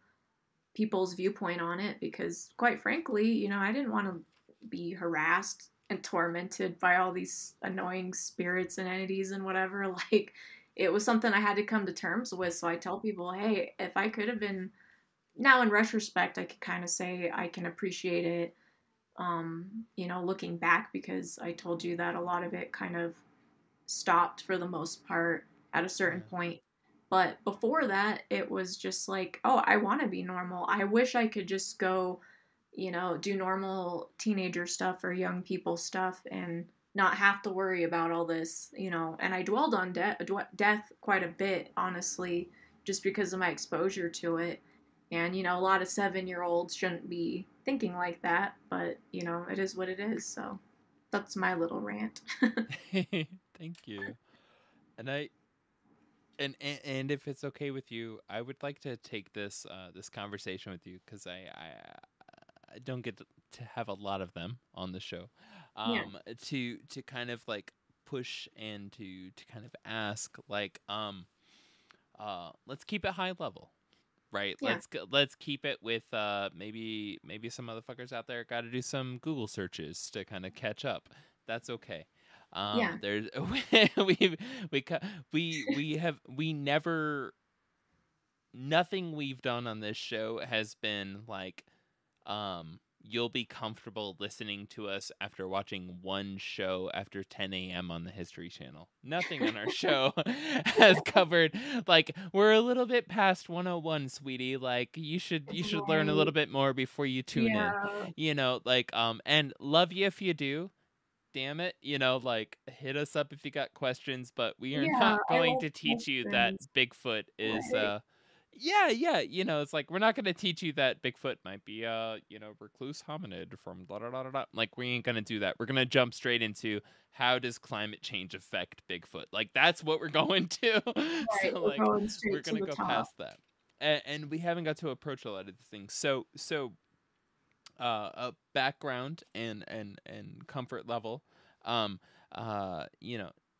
S5: people's viewpoint on it because quite frankly, you know, I didn't want to be harassed and tormented by all these annoying spirits and entities and whatever. Like, it was something I had to come to terms with. So I tell people, hey, if I could have been, now in retrospect, I could kind of say I can appreciate it, you know, looking back, because I told you that a lot of it kind of stopped for the most part at a certain
S1: Yeah.
S5: point. But before that, it was just like, oh, I want to be normal. I wish I could just go, you know, do normal teenager stuff or young people stuff and not have to worry about all this, you know. And I dwelled on death quite a bit, honestly, just because of my exposure to it. And, you know, a lot of 7-year olds shouldn't be thinking like that, but, you know, it is what it is. So that's my little rant.
S1: Thank you. And and if it's okay with you, I would like to take this conversation with you because I don't get to have a lot of them on the show.
S5: Yeah.
S1: To kind of like push and to kind of ask like let's keep it high level. Right.
S5: Yeah.
S1: Let's keep it with maybe some motherfuckers out there got to do some Google searches to kind of catch up. That's okay.
S5: Yeah.
S1: There's we we ca- we never, nothing we've done on this show has been like you'll be comfortable listening to us after watching one show after 10 a.m. on the History Channel. Nothing on our show has covered like we're a little bit past 101, sweetie. Like you should learn a
S5: Right.
S1: little bit more before you tune in.
S5: Yeah.
S1: You know, like and love you if you do. Damn it, you know, like hit us up if you got questions, but we are
S5: Yeah.
S1: not
S5: I
S1: going
S5: love
S1: to teach you that
S5: questions.
S1: Bigfoot is
S5: Right.
S1: yeah, it's like we're not gonna teach you that Bigfoot might be recluse hominid from da da da da da. Like we ain't gonna do that. We're gonna jump straight into how does climate change affect Bigfoot? Like that's what we're going to.
S5: Right,
S1: So
S5: we're
S1: like
S5: going
S1: we're
S5: straight to
S1: gonna
S5: the
S1: go
S5: top.
S1: past that, and we haven't got to approach a lot of the things. So a background and comfort level, um,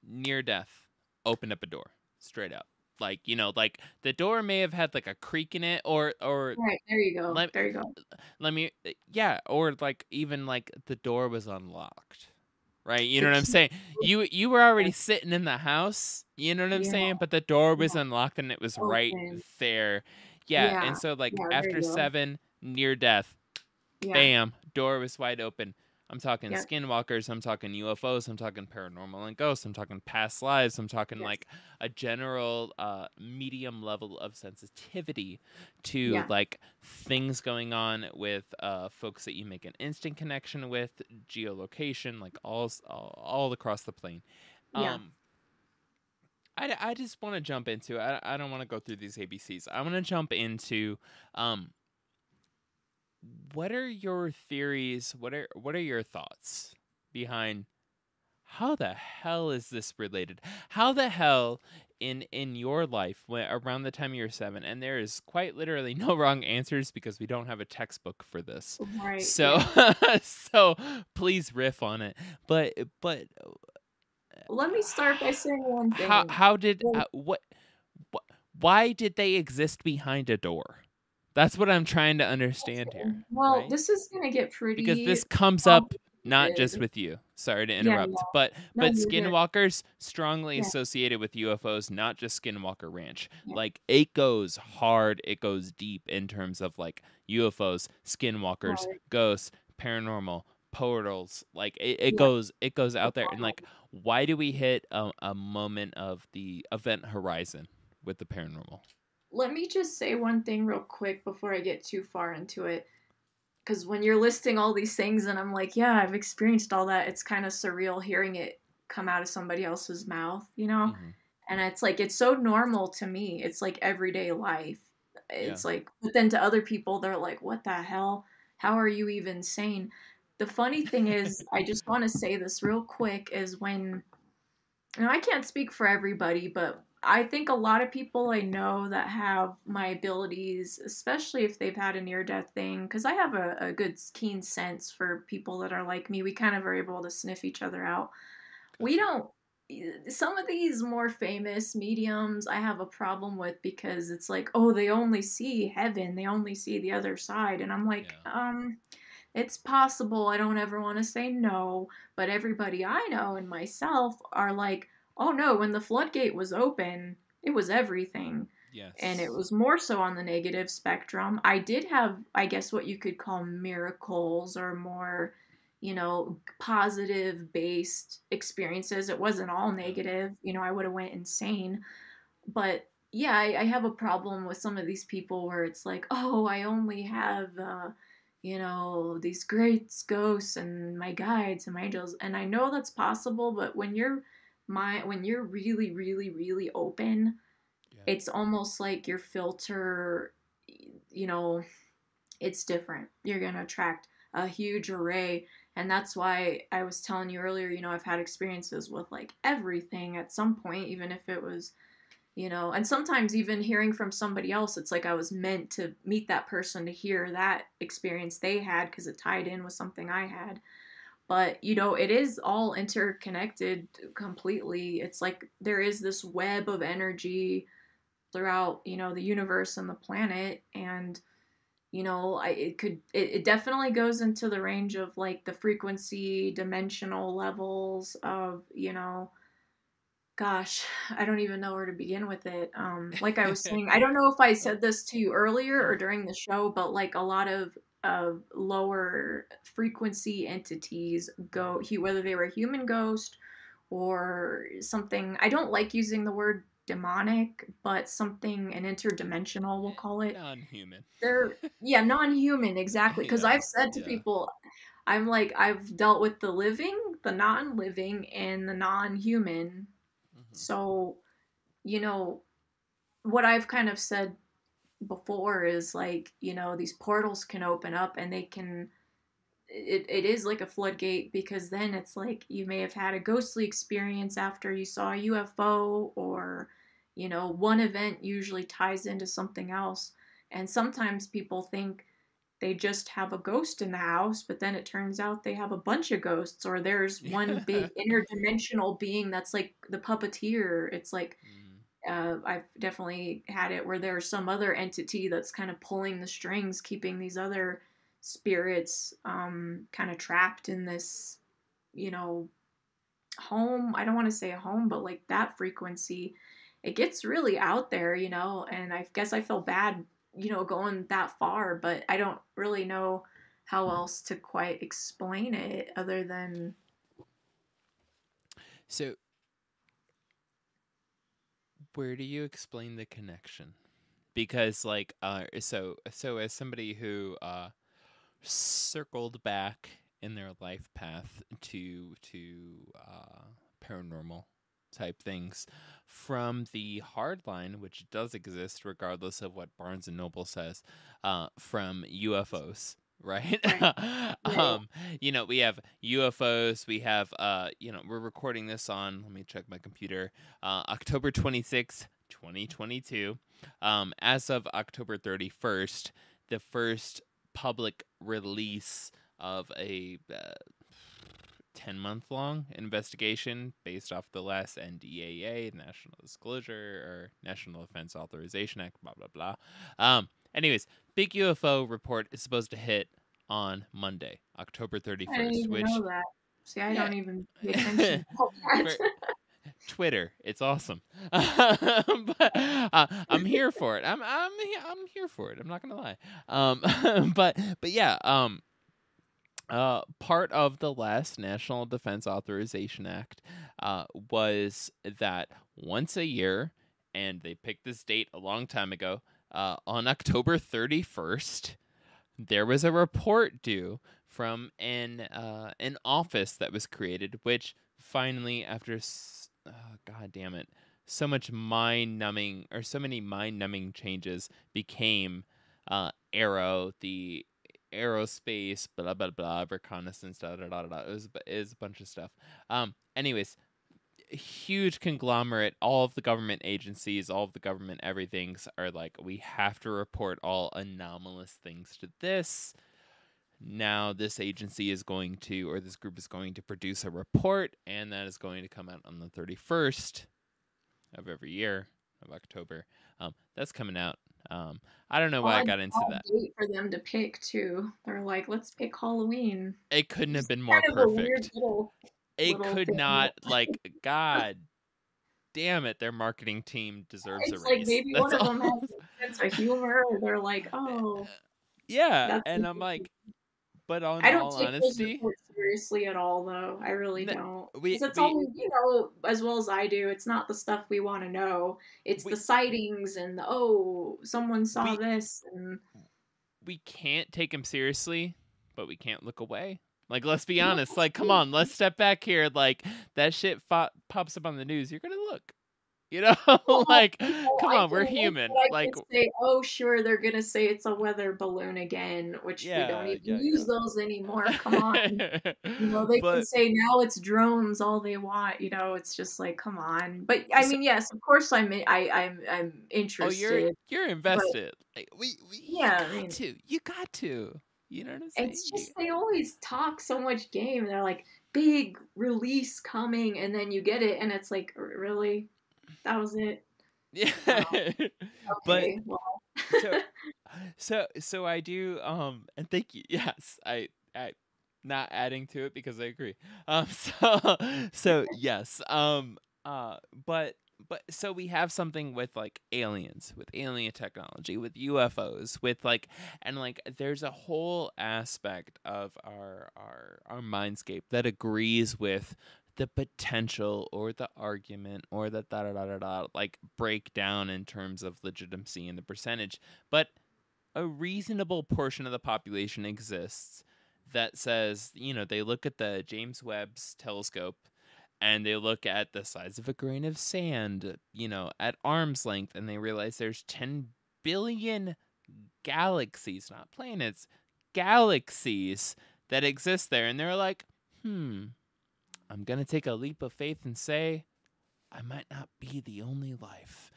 S1: near death opened up a door straight up. Like like the door may have had like a creak in it, or
S5: Right, there you go.
S1: let
S5: There you go.
S1: let me yeah, or like even like the door was unlocked. Right, you know
S5: The
S1: what I'm
S5: key.
S1: saying? You were already sitting in the house, you know what I'm
S5: Yeah,
S1: saying? But the door was
S5: yeah,
S1: unlocked and it was right
S5: open.
S1: there. Yeah,
S5: Yeah,
S1: and so like
S5: yeah, there
S1: after
S5: you go.
S1: 7 near death,
S5: Yeah,
S1: bam, door was wide open. I'm talking
S5: yep,
S1: skinwalkers, I'm talking UFOs, I'm talking paranormal and ghosts, I'm talking past lives, I'm talking
S5: yes,
S1: like a general medium level of sensitivity to
S5: yeah,
S1: like things going on with folks that you make an instant connection with, geolocation, like all across the plane.
S5: yeah.
S1: Um I just want to jump into I don't want to go through these ABCs. I want to jump into um what are your theories? What are your thoughts behind how the hell is this related? How the hell in your life when around the time you're 7, and there is quite literally no wrong answers because we don't have a textbook for this.
S5: Right,
S1: So
S5: yeah.
S1: so please riff on it. But
S5: Let me start by saying one
S1: how
S5: thing.
S1: how did
S5: Well,
S1: why did they exist behind a door? That's what I'm trying to understand
S5: okay.
S1: here,
S5: Well,
S1: right?
S5: this is gonna get
S1: Because
S5: pretty
S1: this comes up not just
S5: complicated.
S1: with you. Sorry to
S5: Yeah,
S1: interrupt,
S5: no, no,
S1: but
S5: you're good.
S1: skinwalkers strongly
S5: Yeah,
S1: associated with UFOs, not just Skinwalker Ranch.
S5: yeah,
S1: Like it goes hard, it goes deep in terms of like UFOs, skinwalkers,
S5: right.
S1: ghosts, paranormal, portals. Like
S5: Yeah,
S1: it goes
S5: the
S1: out there. And
S5: portal.
S1: like why do we hit a moment of the event horizon with the paranormal?
S5: Let me just say one thing real quick before I get too far into it. Because when you're listing all these things, and I'm like, yeah, I've experienced all that, it's kind of surreal hearing it come out of somebody else's mouth, you know?
S1: Hmm.
S5: And it's like, it's so normal to me. It's like everyday life.
S1: Yeah.
S5: It's like, but then to other people, they're like, what the hell? How are you even sane? The funny thing is, I just want to say this real quick is when, and I can't speak for everybody, but I think a lot of people I know that have my abilities, especially if they've had a near death thing, because I have a good keen sense for people that are like me. We kind of are able to sniff each other out. We
S1: Gotcha.
S5: don't, some of these more famous mediums I have a problem with because it's like, oh, they only see heaven, they only see the other side. And I'm like,
S1: Yeah.
S5: it's possible. I don't ever want to say no, but everybody I know and myself are like, oh no, when the floodgate was open, it was everything. And it
S1: Yes.
S5: was more so on the negative spectrum. I did have, I guess, what you could call miracles or more, positive based experiences. It wasn't all
S1: Yeah.
S5: negative. I would have went insane. But yeah, I have a problem with some of these people where it's like, oh, I only have, these great ghosts and my guides and my angels. And I know that's possible, but when you're really, really, really open,
S1: Yeah.
S5: it's almost like your filter, you know, it's different. You're going to attract a huge array. And that's why I was telling you earlier, I've had experiences with like everything at some point, even if it was, and sometimes even hearing from somebody else, it's like I was meant to meet that person to hear that experience they had because it tied in with something I had. But, it is all interconnected completely. It's like there is this web of energy throughout, the universe and the planet. And, it definitely goes into the range of like the frequency, dimensional levels of, gosh, I don't even know where to begin with it. Like I was saying, I don't know if I said this to you earlier or during the show, but like a lot of lower frequency entities go, whether they were a human ghost or something. I don't like using the word demonic, but something an interdimensional, we'll call it.
S1: Non-human.
S5: They're, yeah, non-human, exactly. Because
S1: Yeah.
S5: I've said to
S1: Yeah.
S5: people, I'm like, I've dealt with the living, the non-living, and the non-human.
S1: Hmm.
S5: So, you know, what I've kind of said before is like, you know, these portals can open up and they can it is like a floodgate because then it's like you may have had a ghostly experience after you saw a UFO, or you know, one event usually ties into something else. And sometimes people think they just have a ghost in the house, but then it turns out they have a bunch of ghosts, or there's one big interdimensional being that's like the puppeteer. It's like
S1: Mm.
S5: I've definitely had it where there's some other entity that's kind of pulling the strings, keeping these other spirits kind of trapped in this, you know, home. I don't want to say a home, but like that frequency, it gets really out there, you know, and I guess I feel bad, you know, going that far, but I don't really know how else to quite explain it other than
S1: So, where do you explain the connection? Because, like, so as somebody who circled back in their life path to paranormal type things from the hard line, which does exist regardless of what Barnes and Noble says, from UFOs. Right.
S5: right. Yeah.
S1: You know, we have UFOs, we have you know, we're recording this on, let me check my computer, October 26th, 2022. As of October 31st, the first public release of a 10-month long investigation based off the last NDAA, National Disclosure or National Defense Authorization Act, blah, blah, blah. Anyways, big UFO report is supposed to hit on Monday, October
S5: I didn't
S1: 31st,
S5: even
S1: which,
S5: know that. See, I
S1: yeah,
S5: don't even pay attention to all that.
S1: Twitter, it's awesome. But I'm here for it. I'm here for it. I'm not gonna lie. But yeah. Part of the last National Defense Authorization Act was that once a year, and they picked this date a long time ago, on October 31st, there was a report due from an office that was created, which finally, after God damn it, so much mind-numbing, or so many mind-numbing changes, became Arrow, the aerospace, blah blah blah, reconnaissance, da da da da. It was a bunch of stuff. Anyways, huge conglomerate. All of the government agencies, all of the government everything's are like, we have to report all anomalous things to this. Now this agency is going to, or this group is going to produce a report, and that is going to come out on the 31st of every year of October. That's coming out. I don't know why I got into
S5: Odd
S1: that.
S5: date for them to pick too. They're like, let's pick Halloween.
S1: It couldn't have
S5: It's
S1: been more
S5: kind of a weird
S1: perfect. It
S5: little
S1: could
S5: thing.
S1: not, like, God damn it, their marketing team deserves a
S5: It's like
S1: raise.
S5: maybe
S1: That's
S5: one of them
S1: all.
S5: has a sense of humor, or they're like, oh,
S1: Yeah,
S5: that's
S1: and I'm
S5: interesting.
S1: like, but on
S5: I don't
S1: all
S5: take those
S1: honesty,
S5: reports seriously at all, though. I really
S1: n-
S5: don't.
S1: we
S5: Because it's
S1: we
S5: always, you know, as well as I do, it's not the stuff we want to know. It's the
S1: we
S5: sightings and the, oh, someone saw
S1: we
S5: this. And
S1: we can't take them seriously, but we can't look away. Like, let's be
S5: no,
S1: honest. Like, come on, let's step back here. Like, that shit pops up on the news. You're gonna look. You know,
S5: well,
S1: like,
S5: you know,
S1: come
S5: I
S1: on,
S5: can
S1: we're
S5: look,
S1: human.
S5: but I
S1: Like,
S5: can say, oh, sure, they're gonna say it's a weather balloon again, which we don't
S1: yeah,
S5: even
S1: yeah,
S5: use those anymore. Come on.
S1: yeah.
S5: You know, they can
S1: But
S5: say now it's drones all they want. You know, it's just like, come on. But I
S1: so,
S5: mean, yes, of course, I'm
S1: oh,
S5: interested.
S1: you're
S5: But
S1: invested. Like, you
S5: yeah, I
S1: got
S5: mean,
S1: to, you got to. You know what I'm saying?
S5: it's just they always talk so much game. They're like big release coming, and then you get it, and it's like, really, that was it.
S1: Yeah.
S5: Oh,
S1: But
S5: okay, well,
S1: so so I do, and thank you. Yes, I not adding to it because I agree. So yes. Uh but so we have something with, like, aliens, with alien technology, with UFOs, with, like, and, like, there's a whole aspect of our mindscape that agrees with the potential or the argument or the da da da da da, like, breakdown in terms of legitimacy and the percentage. But a reasonable portion of the population exists that says, you know, they look at the James Webb's telescope and they look at the size of a grain of sand, you know, at arm's length, and they realize there's 10 billion galaxies, not planets, galaxies that exist there. And they're like, I'm going to take a leap of faith and say, I might not be the only life.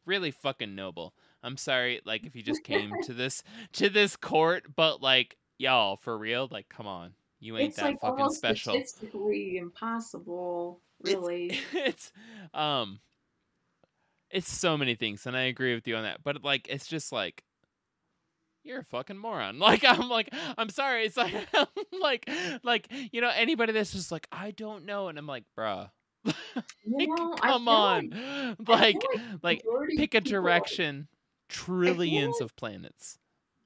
S1: Really fucking noble. I'm sorry, like, if you just came to this court, but like, y'all, for real, like, come on. You ain't
S5: It's
S1: that
S5: like
S1: fucking
S5: almost
S1: special.
S5: statistically impossible, really.
S1: It's so many things, and I agree with you on that. But like, it's just like, you're a fucking moron. Like, I'm sorry. It's like, anybody that's just like, I don't know, and I'm like, bruh. Come on.
S5: I feel
S1: Like,
S5: majority
S1: pick a
S5: of people,
S1: direction. Trillions of planets.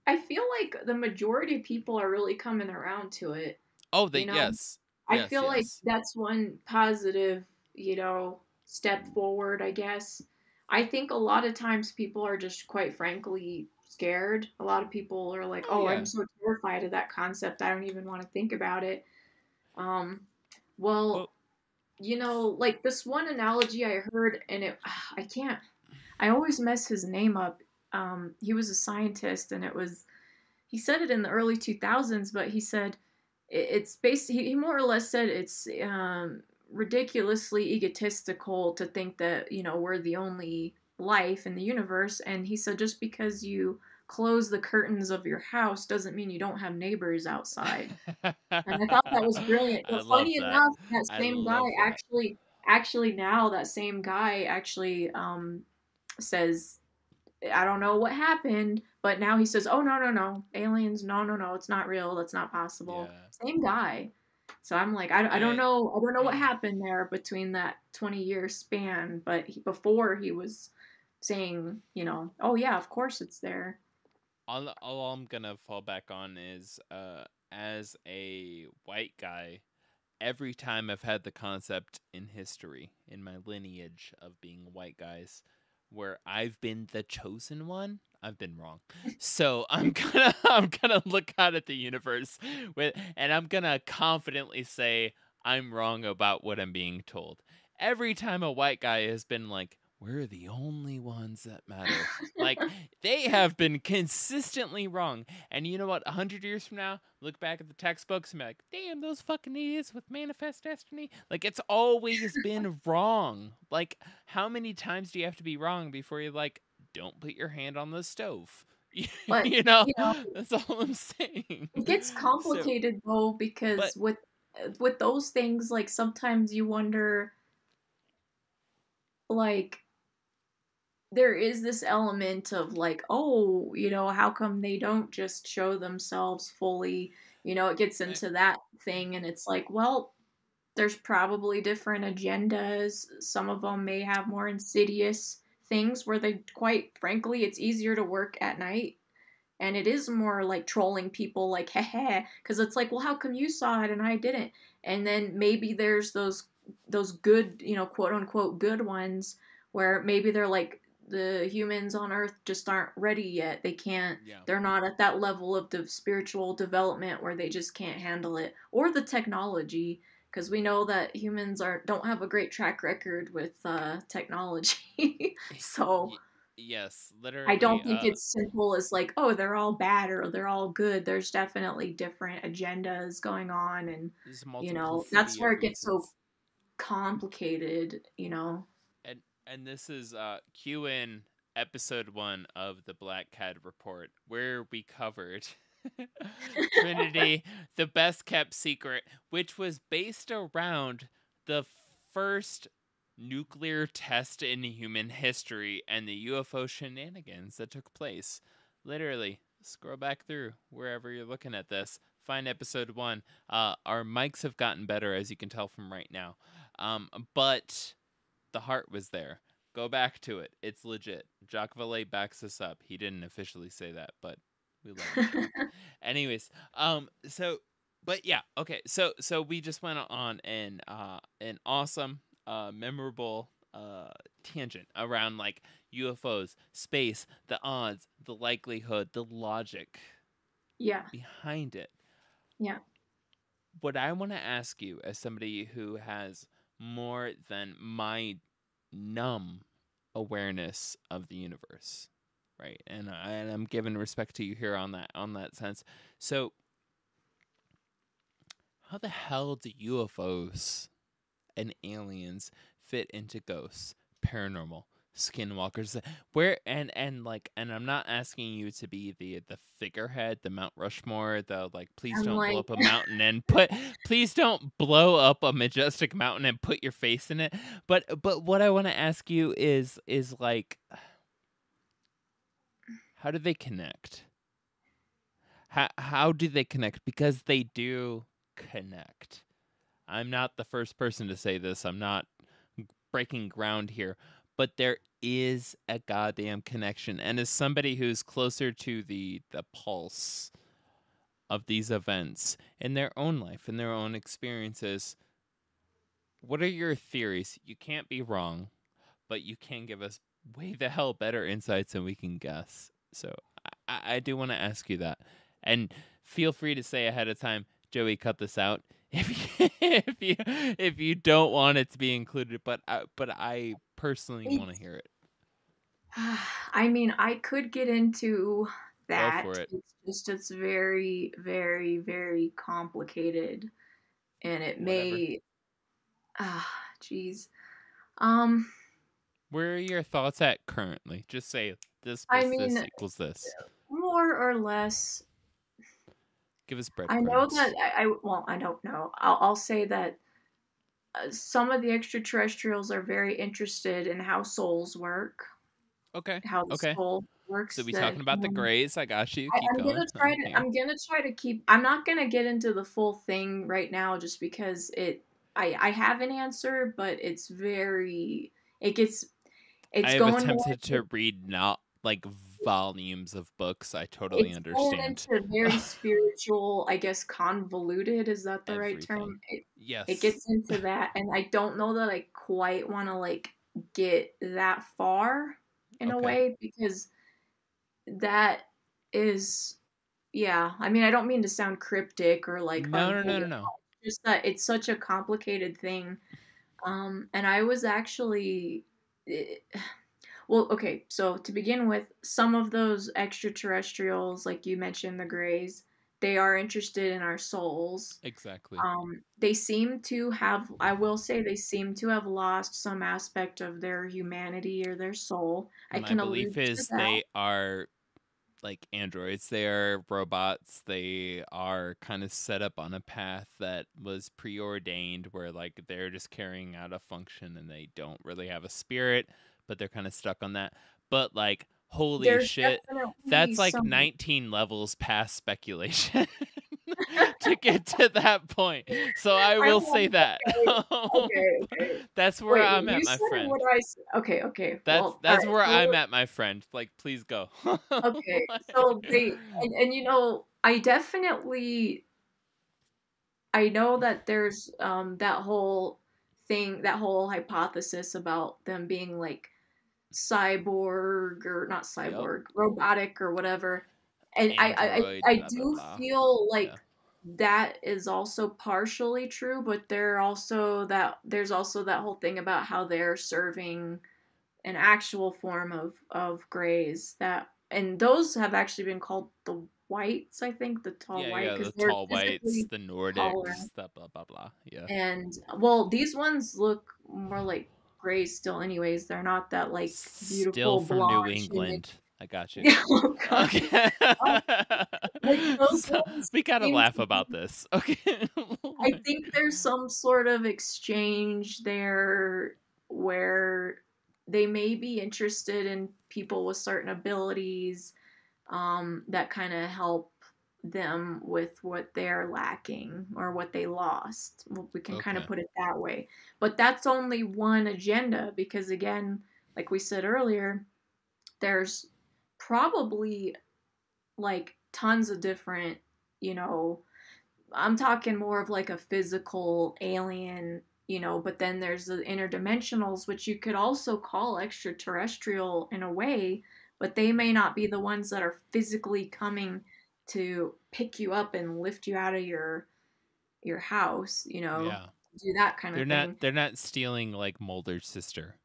S5: I feel like the majority of people are really coming around to it.
S1: Oh,
S5: Yes. I
S1: Yes,
S5: feel like
S1: yes.
S5: that's one positive, step forward, I guess. I think a lot of times people are just quite frankly scared. A lot of people are like,
S1: Oh,
S5: "Oh,
S1: yeah.
S5: I'm so terrified of that concept. I don't even want to think about it." Well, like this one analogy I heard, and I always mess his name up. He was a scientist, and he said it in the early 2000s, but he said it's basically, he more or less said it's ridiculously egotistical to think that, we're the only life in the universe. And he said just because you close the curtains of your house doesn't mean you don't have neighbors outside. And I thought that was brilliant.
S1: I
S5: But
S1: love
S5: funny
S1: that.
S5: enough, that
S1: I
S5: same guy
S1: love that.
S5: actually now that same guy actually says, I don't know what happened, but now he says, "Oh, no, no, no, aliens, no, no, no, it's not real. That's not possible."
S1: Yeah.
S5: Same guy. So I'm like, I don't
S1: And
S5: know, what happened there between that 20-year span, but before he was saying, "Oh yeah, of course it's there."
S1: all I'm gonna fall back on is, as a white guy, every time I've had the concept in history, in my lineage of being white guys, where I've been the chosen one, I've been wrong. So I'm gonna look out at the universe and I'm gonna confidently say I'm wrong about what I'm being told. Every time a white guy has been like, we're the only ones that matter. Like, they have been consistently wrong. And you know what? 100 years from now, look back at the textbooks and be like, damn, those fucking idiots with Manifest Destiny. Like, it's always been wrong. Like, how many times do you have to be wrong before you're like, don't put your hand on the stove?
S5: But
S1: That's all I'm saying.
S5: it gets
S1: So,
S5: complicated though,
S1: but
S5: because with those things, like sometimes you wonder, like, there is this element of like, oh, how come they don't just show themselves fully? It gets into that thing, and it's like, well, there's probably different agendas. Some of them may have more insidious things where they, quite frankly, it's easier to work at night. And it is more like trolling people, like, heh, because it's like, well, how come you saw it and I didn't? And then maybe there's those good, quote unquote good ones, where maybe they're like, the humans on Earth just aren't ready yet. They can't.
S1: yeah.
S5: They're not at that level of the spiritual development where they just can't handle it, or the technology, because we know that humans don't have a great track record with technology. So
S1: Yes,
S5: I
S1: literally.
S5: don't think it's simple as like, oh, they're all bad or they're all good. There's definitely different agendas going on, and
S1: There's
S5: that's
S1: multiplicity
S5: where
S1: of
S5: it gets so
S1: reasons.
S5: complicated.
S1: And this is Q in episode 1 of the Black Cat Report, where we covered Trinity, the best kept secret, which was based around the first nuclear test in human history and the UFO shenanigans that took place. Literally, scroll back through wherever you're looking at this. Find episode 1. Our mics have gotten better, as you can tell from right now. But the heart was there. Go back to it. It's legit. Jacques Vallée backs us up. He didn't officially say that, but we love you, Jacques. Anyways, but yeah, okay. So we just went on an awesome, memorable tangent around like UFOs, space, the odds, the likelihood, the logic
S5: Yeah.
S1: behind it.
S5: Yeah.
S1: What I want to ask you, as somebody who has more than my numb awareness of the universe, right? And I'm giving respect to you here on that sense. So, how the hell do UFOs and aliens fit into ghosts, paranormal, skinwalkers? Where and I'm not asking you to be the figurehead, the Mount Rushmore, the like please
S5: I'm
S1: don't blow
S5: like,
S1: up a mountain and please don't blow up a majestic mountain and put your face in it. But what I want to ask you is like, how do they connect? How do they connect? Because they do connect. I'm not the first person to say this. I'm not breaking ground here, but there is a goddamn connection. And as somebody who's closer to the pulse of these events in their own life, in their own experiences, what are your theories? You can't be wrong, but you can give us way the hell better insights than we can guess. So I do want to ask you that. And feel free to say ahead of time, Joey, cut this out if you don't want it to be included. But I personally want to hear it.
S5: I mean, I could get into that.
S1: Go for it.
S5: It's very, very, very complicated, and it may. Geez.
S1: Where are your thoughts at currently? Just say this
S5: I
S1: plus
S5: mean,
S1: this equals this.
S5: more or less.
S1: Give us
S5: I know
S1: breadcrumbs.
S5: that I don't know. I'll say that some of the extraterrestrials are very interested in how souls work.
S1: Okay.
S5: How the
S1: Okay.
S5: soul works.
S1: So we talking about the Greys? I got you. Keep
S5: I'm
S1: going.
S5: gonna try
S1: Okay.
S5: to. I'm gonna try to keep. I'm not gonna get into the full thing right now, just because it. I have an answer, but it's very. It gets. It's
S1: I have
S5: going
S1: attempted to read not like volumes of books. I totally
S5: It's going
S1: understand.
S5: into very spiritual, I guess, convoluted. Is that the right
S1: Everything.
S5: term? It
S1: Yes.
S5: gets into that, and I don't know that I quite want to like get that far in a
S1: Okay.
S5: way, because that is, yeah. I mean, I don't mean to sound cryptic or like
S1: No.
S5: just that it's such a complicated thing. And I was actually, well, okay, so to begin with, some of those extraterrestrials, like you mentioned, the Greys, they are interested in our souls.
S1: Exactly.
S5: They seem to have, I will say, they seem to have lost some aspect of their humanity or their soul. I
S1: My
S5: can
S1: belief
S5: allude to
S1: is
S5: that.
S1: they are like androids. They are robots. They are kind of set up on a path that was preordained, where like they're just carrying out a function and they don't really have a spirit, but they're kind of stuck on that. But like, holy
S5: There's
S1: shit,
S5: definitely
S1: that's like
S5: some
S1: 19 levels past speculation to get to that point. So I will say that.
S5: Okay.
S1: That's where
S5: Wait,
S1: I'm
S5: you
S1: at, my
S5: said
S1: friend.
S5: what I said. Okay.
S1: That's
S5: Well, all right.
S1: where
S5: So
S1: I'm at, my friend. Like, please go.
S5: okay, so they and you know, I definitely I know that there's that whole thing, that whole hypothesis about them being like cyborg or not
S1: Yep.
S5: cyborg, robotic or whatever. And
S1: Android,
S5: I
S1: blah, blah,
S5: do
S1: blah.
S5: feel like
S1: Yeah.
S5: that is also partially true, but there's also that whole thing about how they're serving an actual form of grays, that, and those have actually been called the whites, I think, the tall white,
S1: Yeah,
S5: because
S1: the
S5: they're
S1: tall whites,
S5: physically
S1: the
S5: taller.
S1: Nordics, the blah blah blah. Yeah.
S5: And well, these ones look more like grays still anyways. They're not that like
S1: Still
S5: beautiful
S1: from New
S5: blonde shimmery.
S1: England. I got you.
S5: Oh god.
S1: Okay.
S5: Um, like those
S1: So,
S5: ones
S1: we gotta
S5: seem
S1: laugh
S5: to
S1: about
S5: be,
S1: this. Okay.
S5: I think there's some sort of exchange there where they may be interested in people with certain abilities, that kind of help them with what they're lacking or what they lost. Well, we can kind of
S1: Okay.
S5: put it that way. But that's only one agenda, because, again, like we said earlier, there's probably like tons of different, you know, I'm talking more of like a physical alien, you know, but then there's the interdimensionals, which you could also call extraterrestrial in a way, but they may not be the ones that are physically coming to pick you up and lift you out of your house, you know,
S1: Yeah.
S5: do that kind of thing.
S1: They're not stealing like Mulder's sister.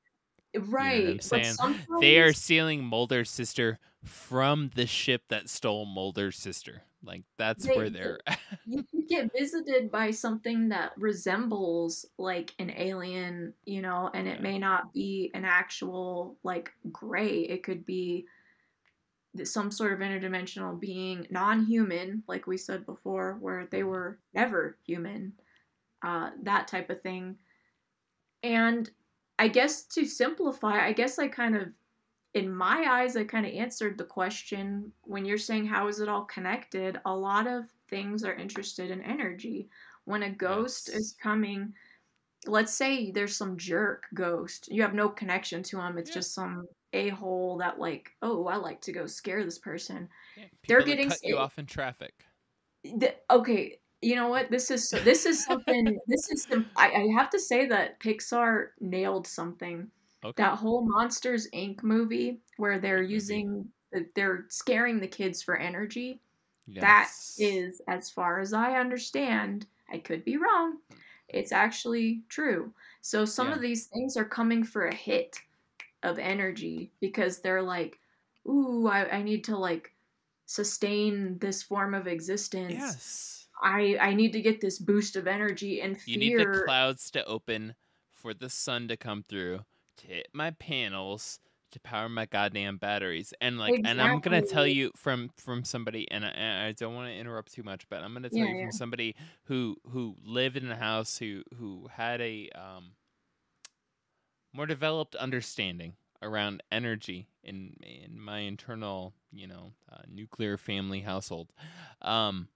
S1: You know what I'm
S5: Right, but
S1: saying? They are
S5: sometimes
S1: stealing Mulder's sister from the ship that stole Mulder's sister. Like, that's where
S5: they
S1: they're
S5: you could get visited by something that resembles like an alien, and it
S1: Yeah.
S5: may not be an actual like gray. It could be some sort of interdimensional being, non-human, like we said before, where they were never human, that type of thing. And I guess to simplify, I guess I kind of, in my eyes, I kind of answered the question when you're saying how is it all connected. A lot of things are interested in energy. When a ghost is
S1: Yes.
S5: coming, let's say there's some jerk ghost, you have no connection to him, it's
S1: Yeah.
S5: just some a-hole that, like, oh, I like to go scare this person.
S1: Yeah.
S5: They're
S1: People that
S5: getting
S1: cut you off in traffic.
S5: okay, you know what, this is something, I have to say that Pixar nailed something.
S1: Okay.
S5: That whole Monsters Inc. movie where
S1: Great movie.
S5: they're scaring the kids for energy, that
S1: Yes.
S5: is, as far as I understand, I could be wrong, it's actually true. So some
S1: Yeah.
S5: of these things are coming for a hit of energy because they're like, ooh, I need to like sustain this form of existence.
S1: Yes.
S5: I need to get this boost of energy, and
S1: You need the
S5: fear.
S1: clouds to open for the sun to come through to hit my panels to power my goddamn batteries. And like, and I'm gonna tell
S5: Exactly.
S1: you from somebody, and I don't want to interrupt too much, but I'm gonna tell
S5: Yeah,
S1: you from
S5: yeah.
S1: somebody who lived in a house who had a more developed understanding around energy in my internal, nuclear family household. Um,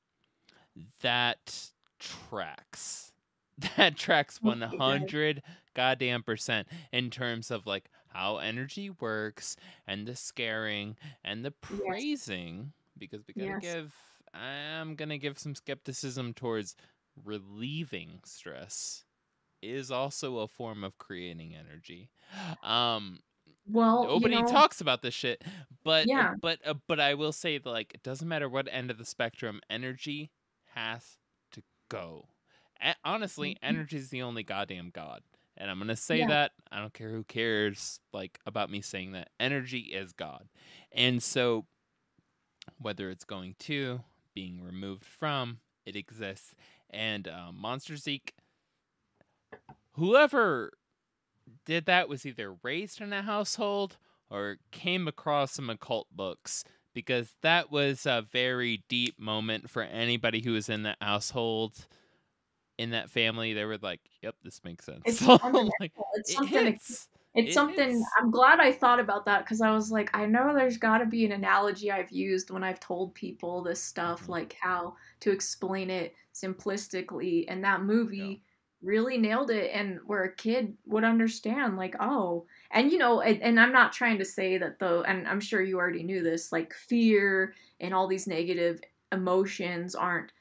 S1: that tracks. That tracks
S5: Okay, good.
S1: 100 goddamn percent in terms of like how energy works and the scaring and the
S5: Yes,
S1: praising, because
S5: yes.
S1: I'm gonna give some skepticism towards relieving stress is also a form of creating energy. Um,
S5: Well,
S1: Nobody talks about this shit, but
S5: yeah.
S1: but I will say that, like, it doesn't matter what end of the spectrum, energy has to go. Honestly,
S5: Mhm.
S1: energy is the only goddamn god, and I'm gonna say
S5: Yeah.
S1: that. I don't care who cares like about me saying that. Energy is God, and so whether it's going to, being removed from, it exists. And Monster Zeke, whoever did that was either raised in a household or came across some occult books, because that was a very deep moment for anybody who was in that household, in that family. They were like, yep, this makes sense.
S5: It's
S1: Like,
S5: fundamental. It's
S1: it
S5: something.
S1: hits.
S5: It's
S1: It
S5: something.
S1: hits.
S5: I'm glad I thought about that because I was like, I know there's got to be an analogy I've used when I've told people this stuff,
S1: Hmm.
S5: like how to explain it simplistically. And that
S1: Yeah.
S5: movie really nailed it, and where a kid would understand, like, oh, and and I'm not trying to say that though, and I'm sure you already knew this, like fear and all these negative emotions aren't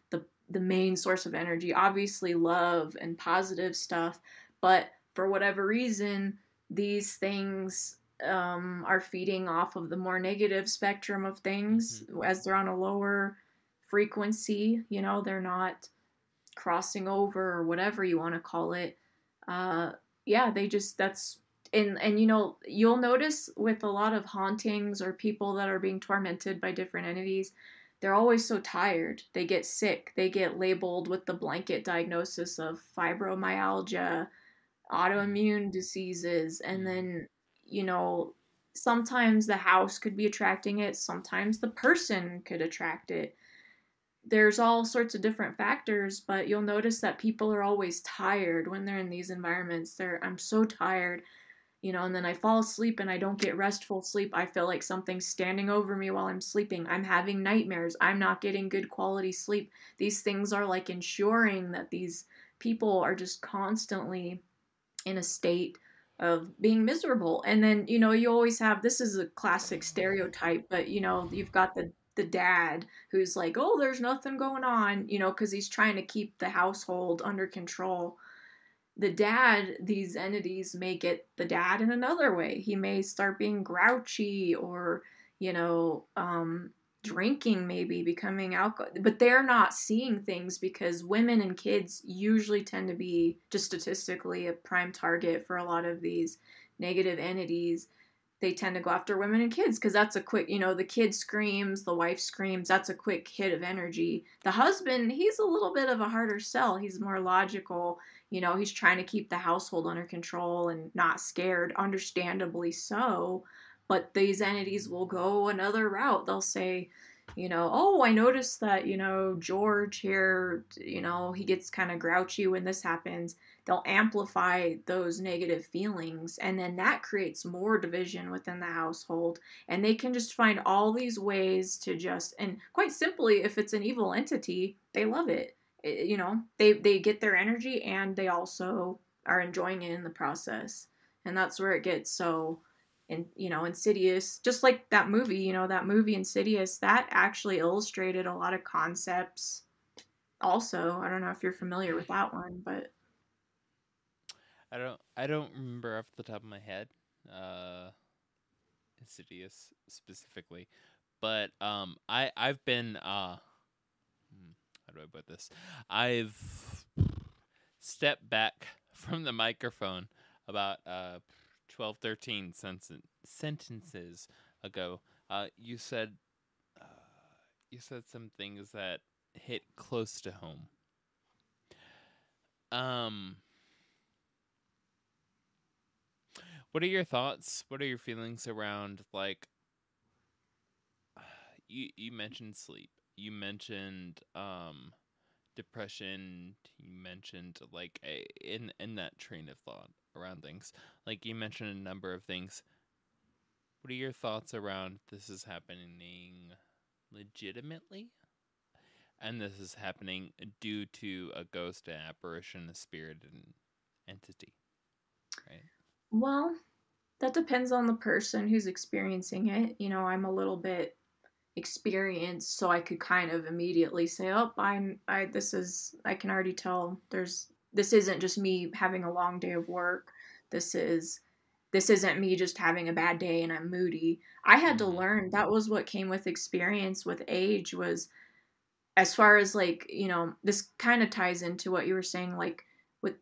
S5: the main source of energy. Obviously, love and positive stuff, but for whatever reason, these things are feeding off of the more negative spectrum of things
S1: Hmm.
S5: as they're on a lower frequency. They're not crossing over or whatever you want to call it. Uh, yeah, they just that's and you'll notice with a lot of hauntings or people that are being tormented by different entities, they're always so tired. They get sick. They get labeled with the blanket diagnosis of fibromyalgia, autoimmune diseases, and
S1: Hmm.
S5: then you know sometimes the house could be attracting it, sometimes the person could attract it. There's all sorts of different factors, but you'll notice that people are always tired when they're in these environments. I'm so tired, and then I fall asleep and I don't get restful sleep. I feel like something's standing over me while I'm sleeping. I'm having nightmares. I'm not getting good quality sleep. These things are like ensuring that these people are just constantly in a state of being miserable. And then, you always have, this is a classic stereotype, but you've got the dad who's like, "Oh, there's nothing going on," because he's trying to keep the household under control. The dad, these entities may get the dad in another way. He may start being grouchy or, you know, um, drinking, maybe becoming alcohol, but they're not seeing things because women and kids usually tend to be, just statistically, a prime target for a lot of these negative entities, they tend to go after women and kids because that's a quick, the kid screams, the wife screams, that's a quick hit of energy. The husband, he's a little bit of a harder sell. He's more logical. He's trying to keep the household under control and not scared, understandably so. But these entities will go another route. They'll say, oh, I noticed that, George here, he gets kind of grouchy when this happens. They'll amplify those negative feelings, and then that creates more division within the household. And they can just find all these ways to and quite simply, if it's an evil entity, they love it. They get their energy, and they also are enjoying it in the process. And that's where it gets so insidious, just like that movie Insidious, that actually illustrated a lot of concepts also. I don't know if you're familiar with that one, but
S1: I don't remember off the top of my head Insidious specifically, but I've been how do I put this? I've stepped back from the microphone about 12, 13 sentences ago. You said some things that hit close to home. What are your thoughts? What are your feelings around, like, you mentioned sleep. You mentioned depression. You mentioned, like, in that train of thought around things. Like, you mentioned a number of things. What are your thoughts around this is happening legitimately? And this is happening due to a ghost, an apparition, a spirit, an entity, right?
S5: well, that depends on the person who's experiencing it. I'm a little bit experienced, so I could kind of immediately say, oh, I can already tell this isn't just me having a long day of work. This isn't me just having a bad day and I'm moody. I had to learn. That was what came with experience, with age, was as far as, like, this kind of ties into what you were saying, like with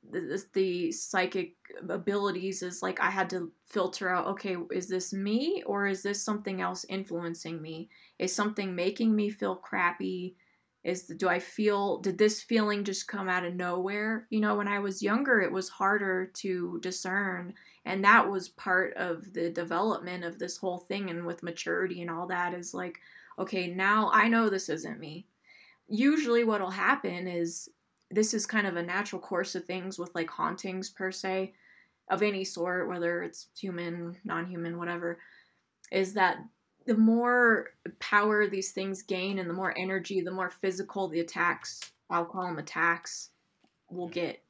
S5: the psychic abilities, is like I had to filter out, okay, is this me or is this something else influencing me? Is something making me feel crappy? Did this feeling just come out of nowhere? When I was younger, it was harder to discern, and that was part of the development of this whole thing. And with maturity and all that, is like, okay, now I know this isn't me. Usually what'll happen is, this is kind of a natural course of things with, like, hauntings per se, of any sort, whether it's human, non-human, whatever, is that the more power these things gain and the more energy, the more physical the attacks, I'll call them attacks, will get.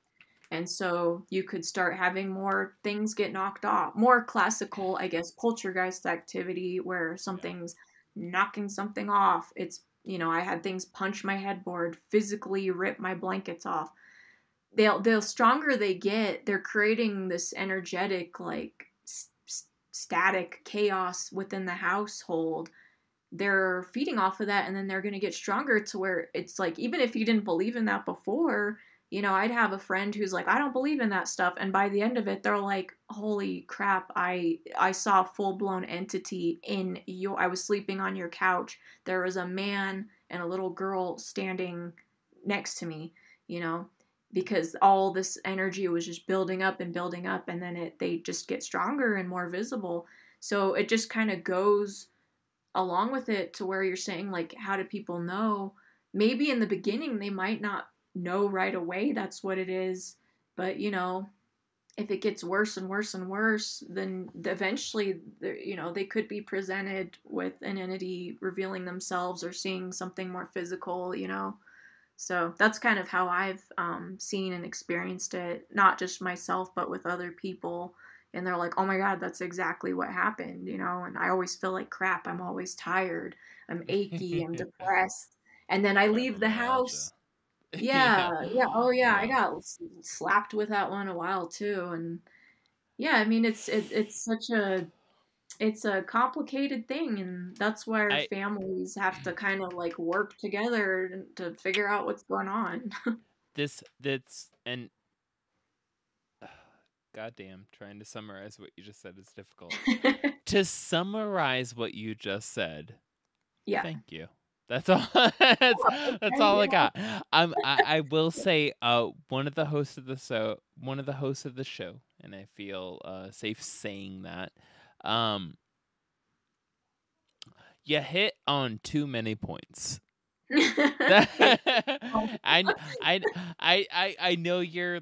S5: And so you could start having more things get knocked off, more classical, I guess, poltergeist activity, where something's knocking something off. It's, I had things punch my headboard, physically rip my blankets off. The stronger they get, they're creating this energetic, like, static chaos within the household. They're feeding off of that, and then they're going to get stronger to where it's like, even if you didn't believe in that before, I'd have a friend who's like, I don't believe in that stuff, and by the end of it, they're like, holy crap, I saw a full-blown entity I was sleeping on your couch. There was a man and a little girl standing next to me, because all this energy was just building up, and then they just get stronger and more visible. So it just kind of goes along with it, to where you're saying, like, how do people know? Maybe in the beginning they might not know right away that's what it is, but if it gets worse and worse and worse, then eventually they could be presented with an entity revealing themselves, or seeing something more physical. So that's kind of how I've seen and experienced it, not just myself, but with other people. And they're like, oh my God, that's exactly what happened, and I always feel like crap. I'm always tired. I'm achy. I'm depressed. And then I leave the house. Yeah, yeah, oh yeah, I got slapped with that one a while too. And yeah, I mean, it's a complicated thing, and that's where
S1: I
S5: families have to kind of, like, work together to figure out what's going on.
S1: this that's and goddamn, trying to summarize what you just said is difficult. To summarize what you just said,
S5: Yeah.
S1: thank you. That's all. that's all I got. I will say, one of the hosts of the show, and I feel safe saying that. You hit on too many points. I know you're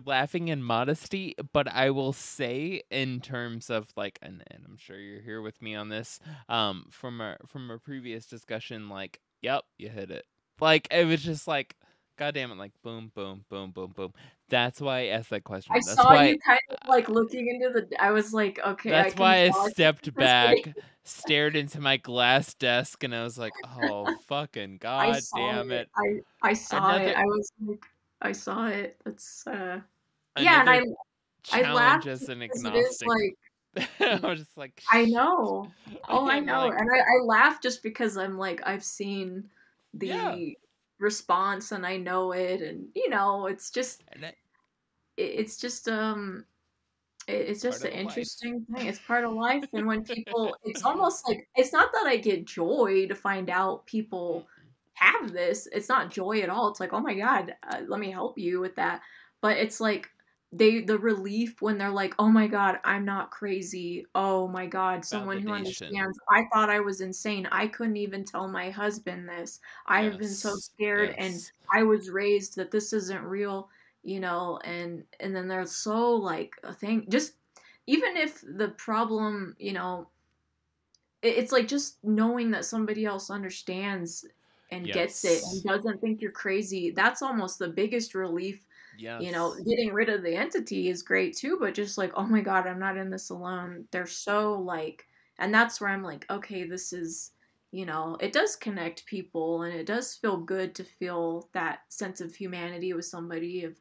S1: laughing in modesty, but I will say in terms of like, and I'm sure you're here with me on this, from a previous discussion, like, yep, you hit it. Like, it was just like, God damn it, like boom, boom, boom, boom, boom. That's why I asked that question.
S5: I
S1: That's
S5: saw
S1: why
S5: you kind of like looking into the. I was like, okay, I
S1: that's
S5: can
S1: why I
S5: tell.
S1: stepped back, stared into my glass desk, and I was like, oh fucking
S5: I
S1: god
S5: saw
S1: damn
S5: it.
S1: it.
S5: I saw it.
S1: Another
S5: I was like, I saw it. That's yeah, and
S1: another
S5: I
S1: challenge
S5: laughed
S1: as
S5: just
S1: an
S5: because it is
S1: agnostic.
S5: like
S1: I was just like,
S5: I
S1: shit.
S5: know. Oh, I
S1: I'm
S5: know.
S1: like,
S5: And I laugh just because I'm like I've seen
S1: yeah.
S5: the response and I know it, and it's just
S1: And that
S5: it's just it's
S1: part
S5: just
S1: of
S5: an
S1: the life.
S5: interesting thing. It's part of life, and when people, it's almost like it's not that I get joy to find out people have this. It's not joy at all. It's like, oh my god, let me help you with that. But it's like the relief when they're like, oh my god, I'm not crazy. Oh my god, someone who
S1: Validation.
S5: understands. I thought I was insane. I couldn't even tell my husband this. I have been so
S1: Yes.
S5: scared, and
S1: Yes.
S5: I was raised that this isn't real, and then they're so like a thing, just even if the problem, it's like just knowing that somebody else understands and gets it and
S1: Yes.
S5: doesn't think you're crazy. That's almost the biggest relief.
S1: Yes.
S5: Getting rid of the entity is great too, but just like, oh my god, I'm not in this alone. They're so like, and that's where I'm like, okay, this is, it does connect people, and it does feel good to feel that sense of humanity with somebody. Of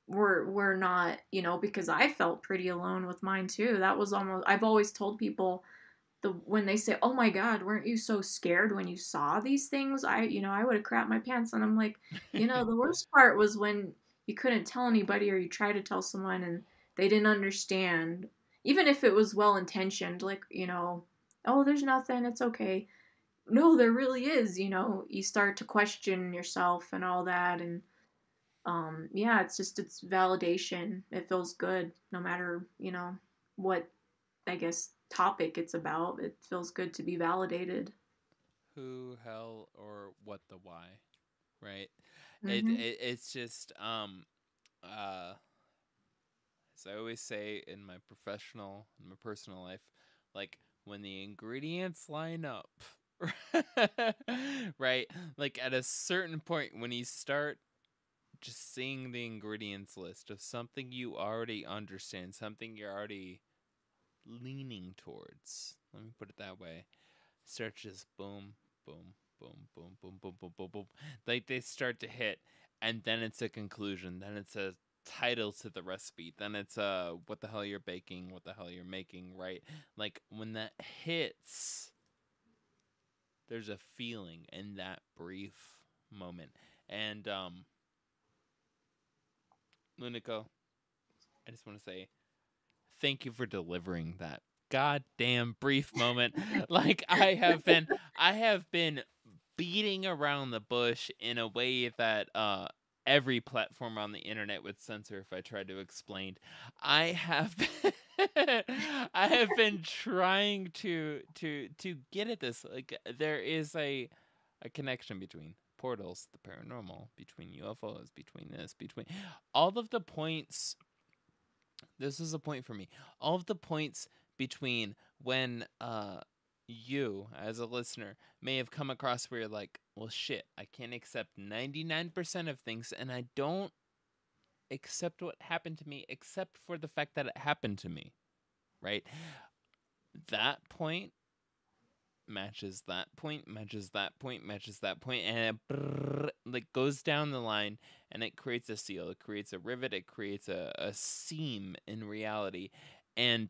S5: we're not, because I felt pretty alone with mine too. That was almost, I've always told people, when they say, oh my god, weren't you so scared when you saw these things? I would have crapped my pants. And I'm like, the worst part was when you couldn't tell anybody, or you tried to tell someone and they didn't understand, even if it was well intentioned, like, oh, there's nothing, it's okay. No, there really is. You start to question yourself and all that. And yeah, it's validation. It feels good no matter, what, I guess, topic it's about. It feels good to be validated.
S1: Who, hell, or what the why, right?
S5: Mm-hmm.
S1: It's just uh as I always say in my personal life, like when the ingredients line up, right? Like at a certain point when you start just seeing the ingredients list of something you already understand, something you're already leaning towards. Let me put it that way. Start just boom, boom, boom, boom, boom, boom, boom, boom, boom. Like they start to hit, and then it's a conclusion. Then it's a title to the recipe. Then it's what the hell you're baking, what the hell you're making, right? Like when that hits, there's a feeling in that brief moment. And Lunico, I just want to say thank you for delivering that goddamn brief moment. Like I have been beating around the bush in a way that every platform on the internet would censor if I tried to explain. I have been I have been trying to get at this. Like there is a connection between portals, the paranormal, between UFOs, between this, between all of the points. This is a point for me. All of the points between when you as a listener may have come across where you're like, well shit, I can't accept 99% of things, and I don't accept what happened to me except for the fact that it happened to me, right? That point matches that point, matches that point, matches that point, and it like goes down the line, and it creates a seal, it creates a rivet, it creates a seam in reality. And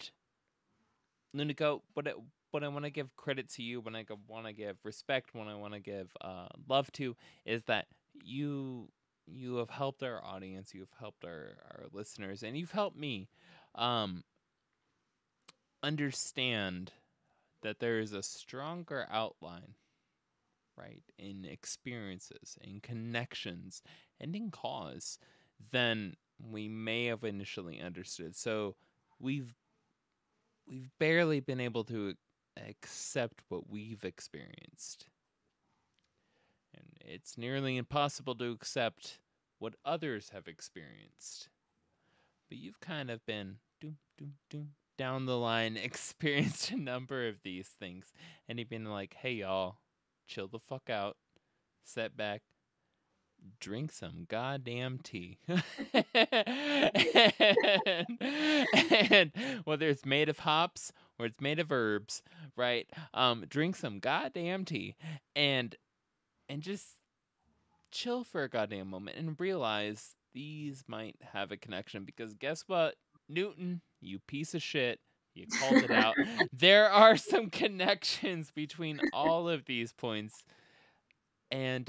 S1: Lunico, what I want to give credit to you, when I want to give respect, when I want to give love to, is that you have helped our audience, you've helped our listeners, and you've helped me understand that there is a stronger outline, right, in experiences, in connections, and in cause than we may have initially understood. So we've barely been able to accept what we've experienced. And it's nearly impossible to accept what others have experienced. But you've kind of been down the line experienced a number of these things. And you've been like, hey, y'all, chill the fuck out. Sit back. Drink some goddamn tea. and whether it's made of hops or it's made of herbs, right? Drink some goddamn tea and just chill for a goddamn moment and realize these might have a connection, because guess what, Newton, you piece of shit, you called it out. There are some connections between all of these points. And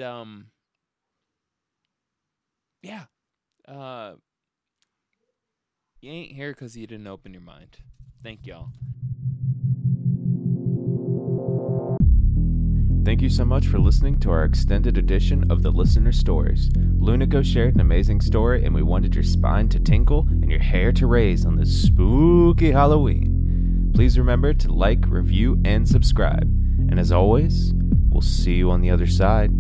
S1: yeah, you ain't here because you didn't open your mind. Thank y'all.
S2: Thank you so much for listening to our extended edition of the Listener Stories. Lunico shared an amazing story, and we wanted your spine to tinkle and your hair to raise on this spooky Halloween. Please remember to like, review, and subscribe. And as always, we'll see you on the other side.